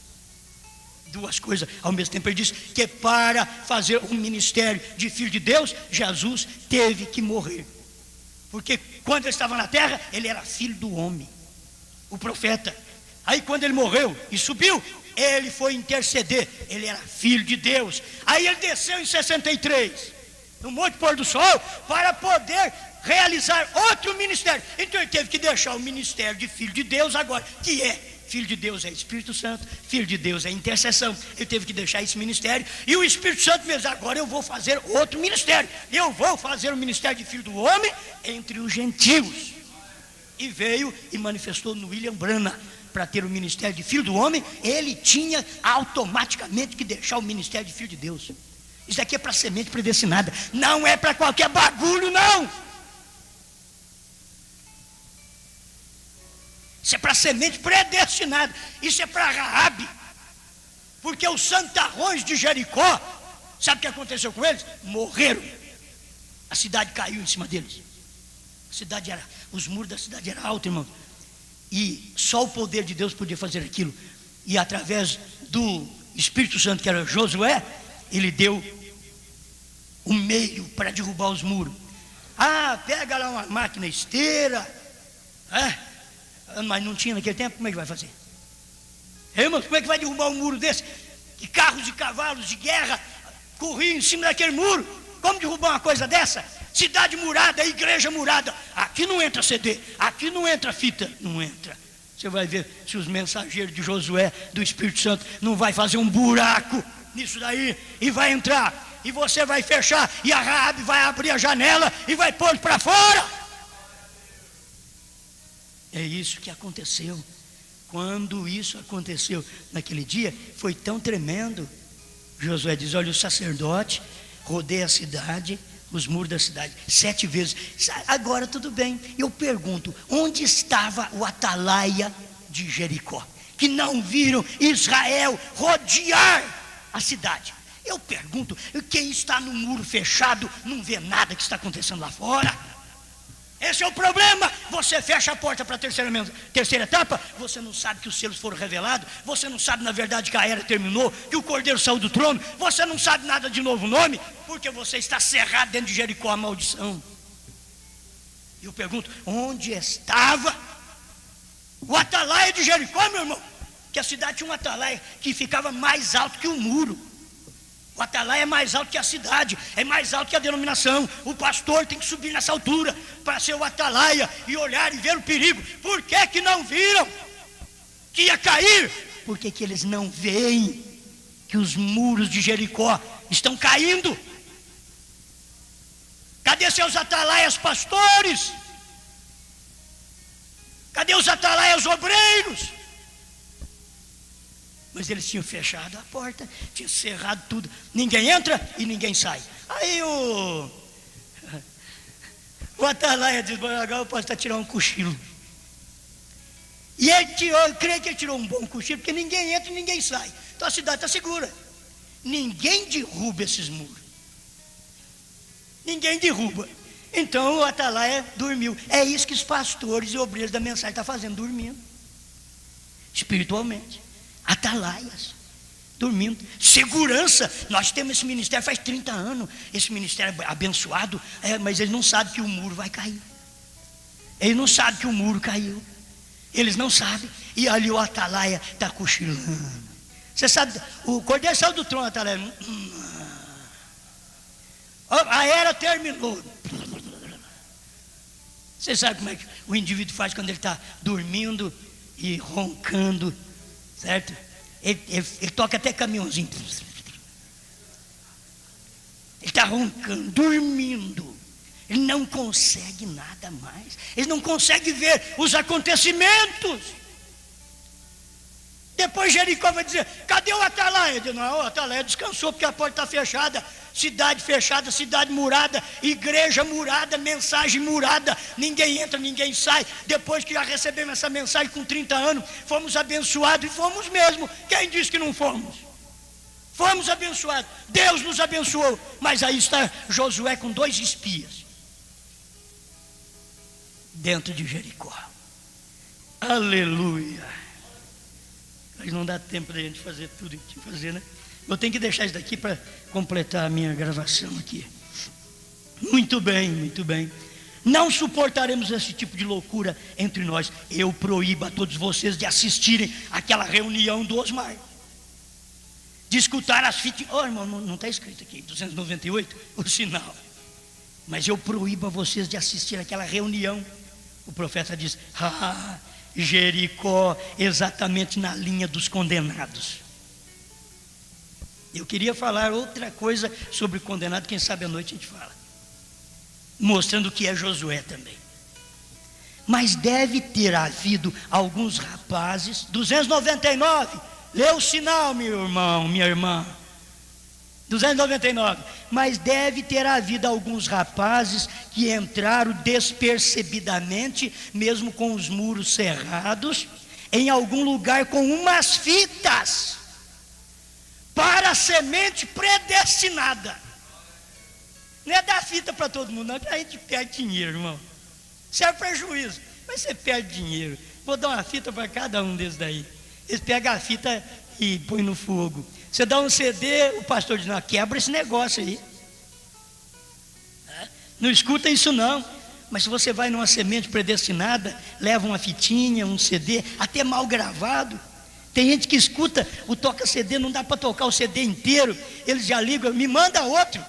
2 coisas ao mesmo tempo. Ele diz que para fazer um ministério de Filho de Deus, Jesus teve que morrer. Porque quando ele estava na terra, ele era filho do homem, o profeta. Aí quando ele morreu e subiu, ele foi interceder, ele era filho de Deus. Aí ele desceu em 63, no Monte Pôr do Sol, para poder realizar outro ministério. Então ele teve que deixar o ministério de Filho de Deus agora, que é Filho de Deus é Espírito Santo, Filho de Deus é intercessão. Ele teve que deixar esse ministério, e o Espírito Santo mesmo: agora eu vou fazer outro ministério. Eu vou fazer o ministério de Filho do Homem entre os gentios. E veio e manifestou no William Branham. Para ter o ministério de Filho do Homem, ele tinha automaticamente que deixar o ministério de Filho de Deus. Isso aqui é para semente predestinada, não é para qualquer bagulho, não. Isso é para semente predestinada. Isso é para Raabe. Porque os santarrões de Jericó, sabe o que aconteceu com eles? Morreram. A cidade caiu em cima deles. Os muros da cidade eram altos, irmão. E só o poder de Deus podia fazer aquilo. E através do Espírito Santo, que era Josué, ele deu um meio para derrubar os muros. Pega lá uma máquina esteira. Mas não tinha naquele tempo. Como é que vai fazer? Irmãos, como é que vai derrubar um muro desse? Que carros e cavalos de guerra corriam em cima daquele muro. Como derrubar uma coisa dessa? Cidade murada, igreja murada. Aqui não entra CD, aqui não entra fita. Não entra. Você vai ver se os mensageiros de Josué, do Espírito Santo, não vai fazer um buraco nisso daí e vai entrar. e você vai fechar, e a Raabe vai abrir a janela e vai pôr para fora. É isso que aconteceu. Quando isso aconteceu naquele dia, foi tão tremendo. Josué diz: olha, o sacerdote rodeia a cidade, os muros da cidade, 7 vezes. Agora tudo bem, eu pergunto: onde estava o atalaia de Jericó, que não viram Israel rodear a cidade? Eu pergunto: quem está no muro fechado não vê nada que está acontecendo lá fora. Esse é o problema. Você fecha a porta para a terceira etapa, você não sabe que os selos foram revelados, você não sabe na verdade que a era terminou, que o Cordeiro saiu do trono, você não sabe nada de novo nome, porque você está cerrado dentro de Jericó, a maldição. E eu pergunto: onde estava o atalaia de Jericó, meu irmão? Que a cidade tinha um atalaia que ficava mais alto que o muro. O atalaia é mais alto que a cidade, é mais alto que a denominação. O pastor tem que subir nessa altura para ser o atalaia e olhar e ver o perigo. Por que não viram que ia cair? Por que eles não veem que os muros de Jericó estão caindo? Cadê seus atalaias pastores? Cadê os atalaias obreiros? Mas eles tinham fechado a porta, tinham cerrado tudo. Ninguém entra e ninguém sai. Aí o atalaia diz: agora eu posso estar tirando um cochilo. E ele tirou, eu creio que ele tirou um bom cochilo, porque ninguém entra e ninguém sai. Então a cidade está segura. Ninguém derruba esses muros. Ninguém derruba. Então o atalaia dormiu. É isso que os pastores e obreiros da mensagem estão fazendo, dormindo. Espiritualmente. Atalaias, dormindo. Segurança. Nós temos esse ministério faz 30 anos. Esse ministério é abençoado, mas eles não sabem que o muro vai cair. Eles não sabem que o muro caiu. Eles não sabem. E ali o atalaia está cochilando. Você sabe, o Cordeiro saiu do trono, atalaia. A era terminou. Você sabe como é que o indivíduo faz quando ele está dormindo e roncando, certo? Ele toca até caminhãozinho. Ele está roncando, dormindo. Ele não consegue nada mais. Ele não consegue ver os acontecimentos. Depois Jericó vai dizer: cadê o atalaia? Diz: não, o atalaia descansou porque a porta está fechada. Cidade fechada, cidade murada, igreja murada, mensagem murada, ninguém entra, ninguém sai. Depois que já recebemos essa mensagem com 30 anos, fomos abençoados, e fomos mesmo. Quem disse que não fomos? Fomos abençoados, Deus nos abençoou. Mas aí está Josué com 2 espias dentro de Jericó. Aleluia. Mas não dá tempo da gente fazer tudo que tinha que fazer, né? Eu tenho que deixar isso daqui para completar a minha gravação aqui. Muito bem, muito bem. Não suportaremos esse tipo de loucura entre nós. Eu proíbo a todos vocês de assistirem àquela reunião do Osmar, de escutar as fitas. Oh, irmão, não está escrito aqui 298 o sinal. Mas eu proíbo a vocês de assistir àquela reunião. O profeta diz: Jericó, exatamente na linha dos condenados. Eu queria falar outra coisa sobre o condenado, quem sabe à noite a gente fala, mostrando o que é Josué também. Mas deve ter havido alguns rapazes, 299, lê o sinal, meu irmão, minha irmã, 299, mas deve ter havido alguns rapazes que entraram despercebidamente, mesmo com os muros cerrados, em algum lugar com umas fitas, para a semente predestinada. Não é dar fita para todo mundo, não, que a gente perde dinheiro, irmão. Isso é prejuízo, mas você perde dinheiro. Vou dar uma fita para cada um desses daí. Eles pegam a fita e põem no fogo. Você dá um CD, o pastor diz: não, quebra esse negócio aí. Não escuta isso não. Mas se você vai numa semente predestinada, leva uma fitinha, um CD, até mal gravado. Tem gente que escuta o toca CD, não dá para tocar o CD inteiro, eles já ligam: me manda outro.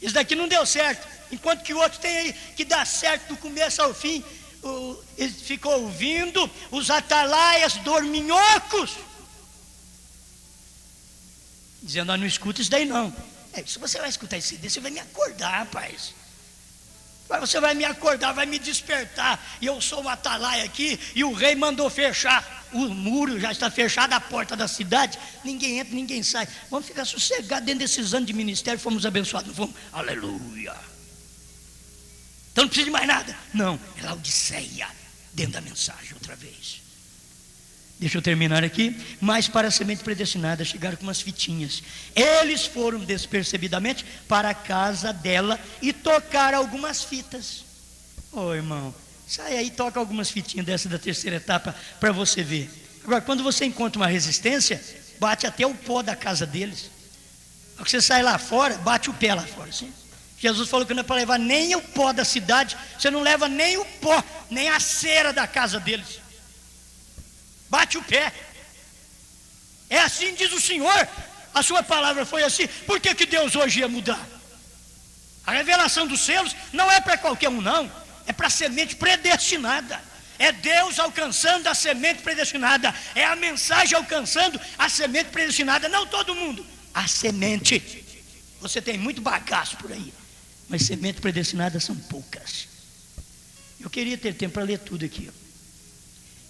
Isso daqui não deu certo. Enquanto que o outro tem aí que dá certo do começo ao fim. Ele ficou ouvindo os atalaias dorminhocos. dizendo: não escuta isso daí não. Se você vai escutar esse CD, você vai me acordar, rapaz. Você vai me acordar, vai me despertar. E eu sou o atalaia aqui, e o rei mandou fechar o muro, já está fechada a porta da cidade. Ninguém entra, ninguém sai. Vamos ficar sossegados dentro desses anos de ministério. Fomos abençoados, não fomos? Aleluia. Então não precisa de mais nada. Não, é Laodiceia, dentro da mensagem outra vez. Deixa eu terminar aqui. Mas para a semente predestinada chegaram com umas fitinhas. Eles foram despercebidamente para a casa dela e tocaram algumas fitas. Ô irmão, sai aí e toca algumas fitinhas dessa da terceira etapa para você ver. Agora, quando você encontra uma resistência, bate até o pó da casa deles. Quando você sai lá fora, bate o pé lá fora, assim. Jesus falou que não é para levar nem o pó da cidade. Você não leva nem o pó, nem a cera da casa deles. Bate o pé. É assim diz o Senhor. A sua palavra foi assim. Por que Deus hoje ia mudar? A revelação dos selos não é para qualquer um, não. É para a semente predestinada. É Deus alcançando a semente predestinada. É a mensagem alcançando a semente predestinada. Não todo mundo. A semente. Você tem muito bagaço por aí, mas sementes predestinadas são poucas. Eu queria ter tempo para ler tudo aqui.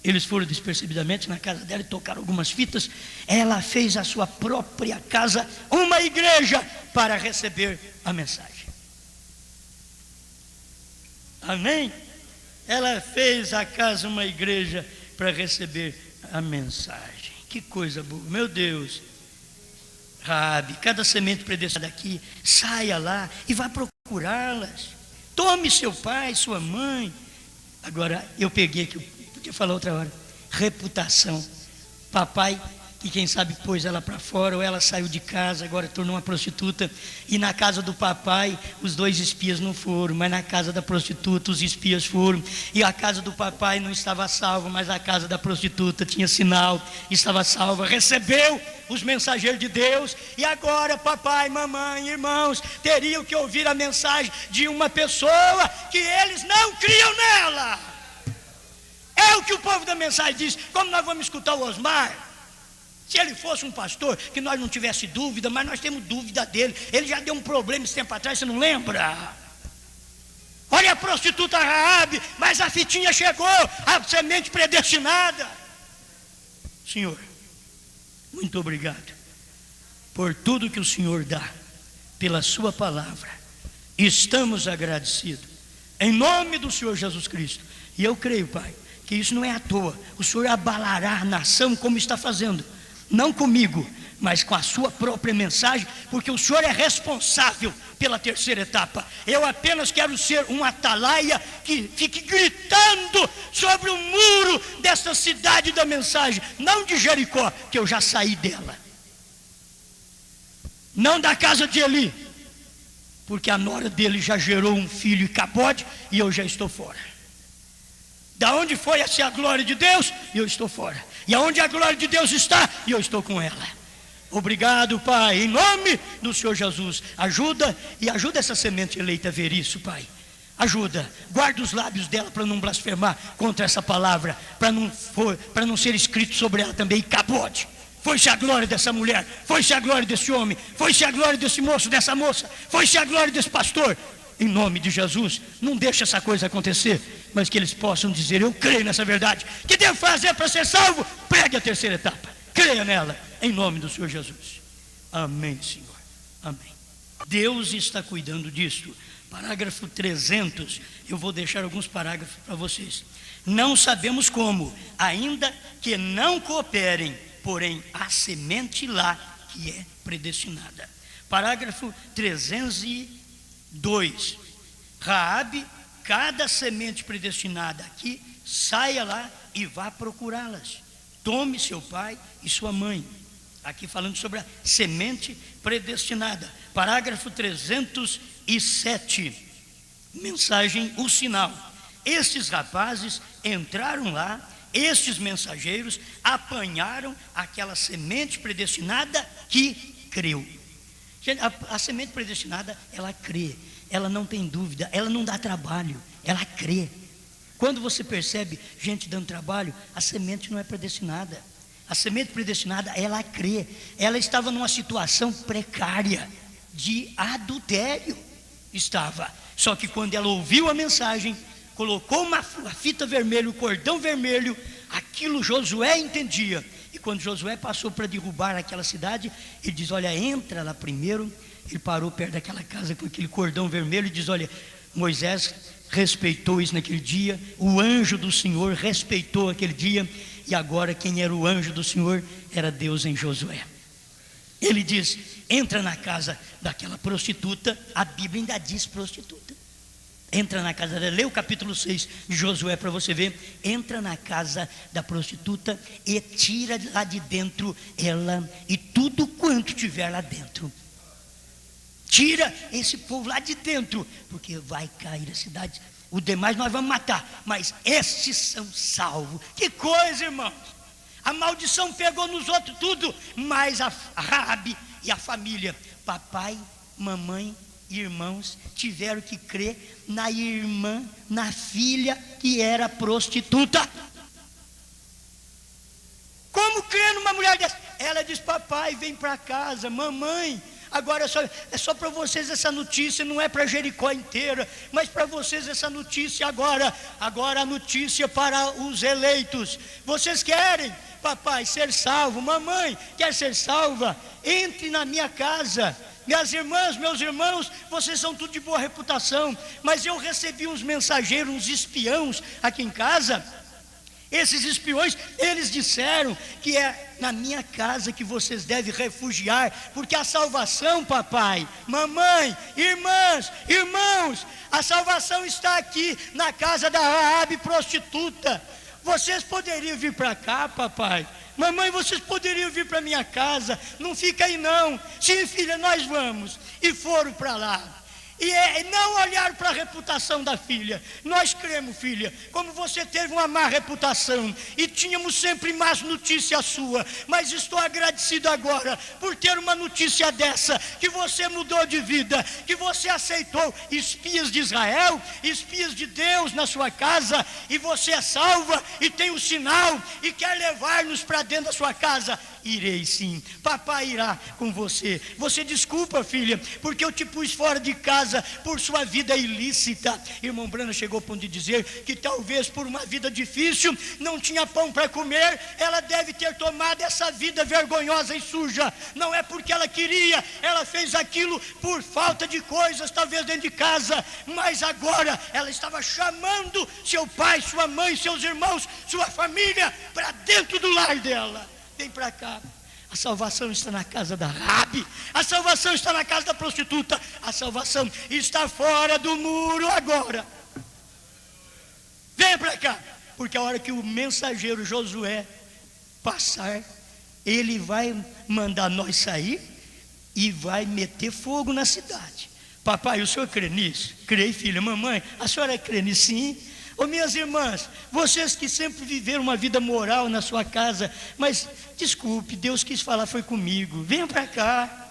Eles foram despercebidamente na casa dela e tocaram algumas fitas. Ela fez a sua própria casa uma igreja para receber a mensagem. Amém? Ela fez a casa uma igreja para receber a mensagem. Que coisa boa, meu Deus. Raabe, cada semente predestinada aqui, saia lá e vá procurá-las. Tome seu pai, sua mãe. Agora, eu peguei aqui, podia falar outra hora. Reputação. Papai, que quem sabe pôs ela para fora, ou ela saiu de casa, agora tornou uma prostituta. E na casa do papai, os 2 espias não foram, mas na casa da prostituta, os espias foram. E a casa do papai não estava salva, mas a casa da prostituta tinha sinal, estava salva. Recebeu os mensageiros de Deus, e agora papai, mamãe, irmãos teriam que ouvir a mensagem de uma pessoa que eles não criam nela. É o que o povo da mensagem diz. Como nós vamos escutar o Osmar? Se ele fosse um pastor, que nós não tivesse dúvida, mas nós temos dúvida dele. Ele já deu um problema esse tempo atrás, você não lembra? Olha a prostituta Raabe, mas a fitinha chegou, a semente predestinada. Senhor, muito obrigado por tudo que o Senhor dá, pela sua palavra. Estamos agradecidos, em nome do Senhor Jesus Cristo. E eu creio, Pai, que isso não é à toa. O Senhor abalará a nação como está fazendo. Não comigo, mas com a sua própria mensagem, porque o Senhor é responsável pela terceira etapa. Eu apenas quero ser um atalaia que fique gritando sobre o muro desta cidade da mensagem, não de Jericó, que eu já saí dela, não da casa de Eli, porque a nora dele já gerou um filho e cabode, e eu já estou fora. Da onde foi a glória de Deus, eu estou fora. E aonde a glória de Deus está, eu estou com ela. Obrigado, Pai, em nome do Senhor Jesus. Ajuda essa semente eleita a ver isso, Pai. Ajuda, guarda os lábios dela para não blasfemar contra essa palavra, para não ser escrito sobre ela também cabode. Foi-se a glória dessa mulher, foi-se a glória desse homem, foi-se a glória desse moço, dessa moça, foi-se a glória desse pastor. Em nome de Jesus, não deixa essa coisa acontecer, mas que eles possam dizer: eu creio nessa verdade. Que devo fazer para ser salvo? Pregue a terceira etapa, creia nela, em nome do Senhor Jesus. Amém, Senhor, amém. Deus está cuidando disso. Parágrafo 300, eu vou deixar alguns parágrafos para vocês. Não sabemos como, ainda que não cooperem, porém a semente lá que é predestinada. Parágrafo 302. Raabe, cada semente predestinada aqui, saia lá e vá procurá-las. Tome seu pai e sua mãe. Aqui falando sobre a semente predestinada. Parágrafo 307. Mensagem, o sinal. Estes rapazes entraram lá, estes mensageiros apanharam aquela semente predestinada que creu. A semente predestinada, ela crê, ela não tem dúvida, ela não dá trabalho, ela crê. Quando você percebe gente dando trabalho, a semente não é predestinada. A semente predestinada, ela crê. Ela estava numa situação precária de adultério. Estava. Só que quando ela ouviu a mensagem, colocou uma fita vermelha, um cordão vermelho, aquilo Josué entendia. E quando Josué passou para derrubar aquela cidade, ele diz: olha, entra lá primeiro. Ele parou perto daquela casa com aquele cordão vermelho e diz: olha, Moisés respeitou isso naquele dia, o anjo do Senhor respeitou aquele dia, e agora quem era o anjo do Senhor era Deus em Josué. Ele diz: entra na casa daquela prostituta. A Bíblia ainda diz prostituta. Entra na casa dela, lê o capítulo 6 de Josué para você ver. Entra na casa da prostituta e tira lá de dentro ela e tudo quanto tiver lá dentro. Tira esse povo lá de dentro, porque vai cair a cidade. O demais nós vamos matar, mas estes são salvos. Que coisa, irmãos! A maldição pegou nos outros tudo, mas a Raabe e a família, papai, mamãe, irmãos, tiveram que crer na irmã, na filha que era prostituta. Como crer numa mulher dessa? Ela diz: papai, vem para casa, mamãe, agora é só para vocês essa notícia, não é para Jericó inteira, mas para vocês essa notícia agora a notícia para os eleitos. Vocês querem, papai, ser salvo? Mamãe, quer ser salva? Entre na minha casa. Minhas irmãs, meus irmãos, vocês são tudo de boa reputação, mas eu recebi uns mensageiros, uns espiões aqui em casa. Esses espiões, eles disseram que é na minha casa que vocês devem refugiar, porque a salvação, papai, mamãe, irmãs, irmãos, a salvação está aqui na casa da Raabe prostituta. Vocês poderiam vir para cá, papai. Mamãe, vocês poderiam vir para minha casa. Não fica aí não. Sim, filha, nós vamos. E foram para lá. E não olharam para a reputação da filha. Nós cremos, filha, como você teve uma má reputação e tínhamos sempre más notícias sua, mas estou agradecido agora por ter uma notícia dessa, que você mudou de vida, que você aceitou espias de Israel, espias de Deus na sua casa, e você é salva e tem o sinal e quer levar-nos para dentro da sua casa. Irei sim, papai irá com você. Você desculpa, filha, porque eu te pus fora de casa por sua vida ilícita. Irmão Brana chegou ao ponto de dizer que talvez por uma vida difícil, não tinha pão para comer, ela deve ter tomado essa vida vergonhosa e suja. Não é porque ela queria, ela fez aquilo por falta de coisas, talvez dentro de casa, mas agora ela estava chamando seu pai, sua mãe, seus irmãos, sua família para dentro do lar dela. Vem para cá. A salvação está na casa da Raabe. A salvação está na casa da prostituta. A salvação está fora do muro agora. Vem para cá. Porque a hora que o mensageiro Josué passar, ele vai mandar nós sair e vai meter fogo na cidade. Papai, o senhor crê nisso? Creio, filha. Mamãe, a senhora crê nisso? Sim. Ô minhas irmãs, vocês que sempre viveram uma vida moral na sua casa, mas desculpe, Deus quis falar, foi comigo. Venha para cá,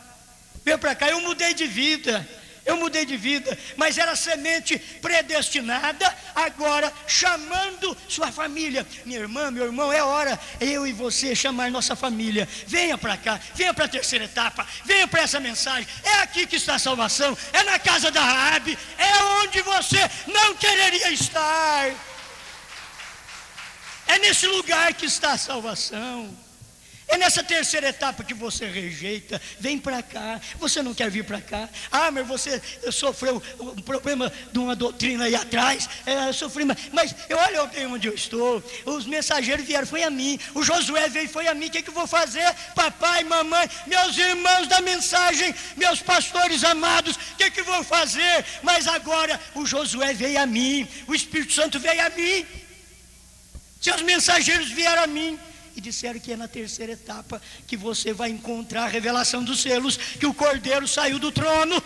eu mudei de vida, mas era semente predestinada, agora chamando sua família. Minha irmã, meu irmão, é hora eu e você chamar nossa família. Venha para cá, venha para a terceira etapa, venha para essa mensagem. É aqui que está a salvação, é na casa da Raabe, é onde você não quereria estar. É nesse lugar que está a salvação. É nessa terceira etapa que você rejeita. Vem para cá. Você não quer vir para cá? Ah, mas você sofreu um problema de uma doutrina aí atrás. Eu sofri, mas eu olho bem onde eu estou. Os mensageiros vieram, foi a mim. O Josué veio, foi a mim. O que eu vou fazer? Papai, mamãe, meus irmãos da mensagem, meus pastores amados, o que eu vou fazer? Mas agora o Josué veio a mim. O Espírito Santo veio a mim. Seus mensageiros vieram a mim. E disseram que é na terceira etapa que você vai encontrar a revelação dos selos, que o Cordeiro saiu do trono,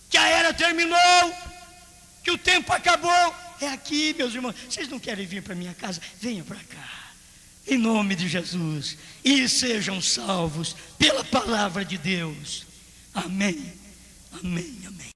que a era terminou, que o tempo acabou. É aqui, meus irmãos. Vocês não querem vir para minha casa? Venham para cá, em nome de Jesus, e sejam salvos pela palavra de Deus. Amém, amém, amém.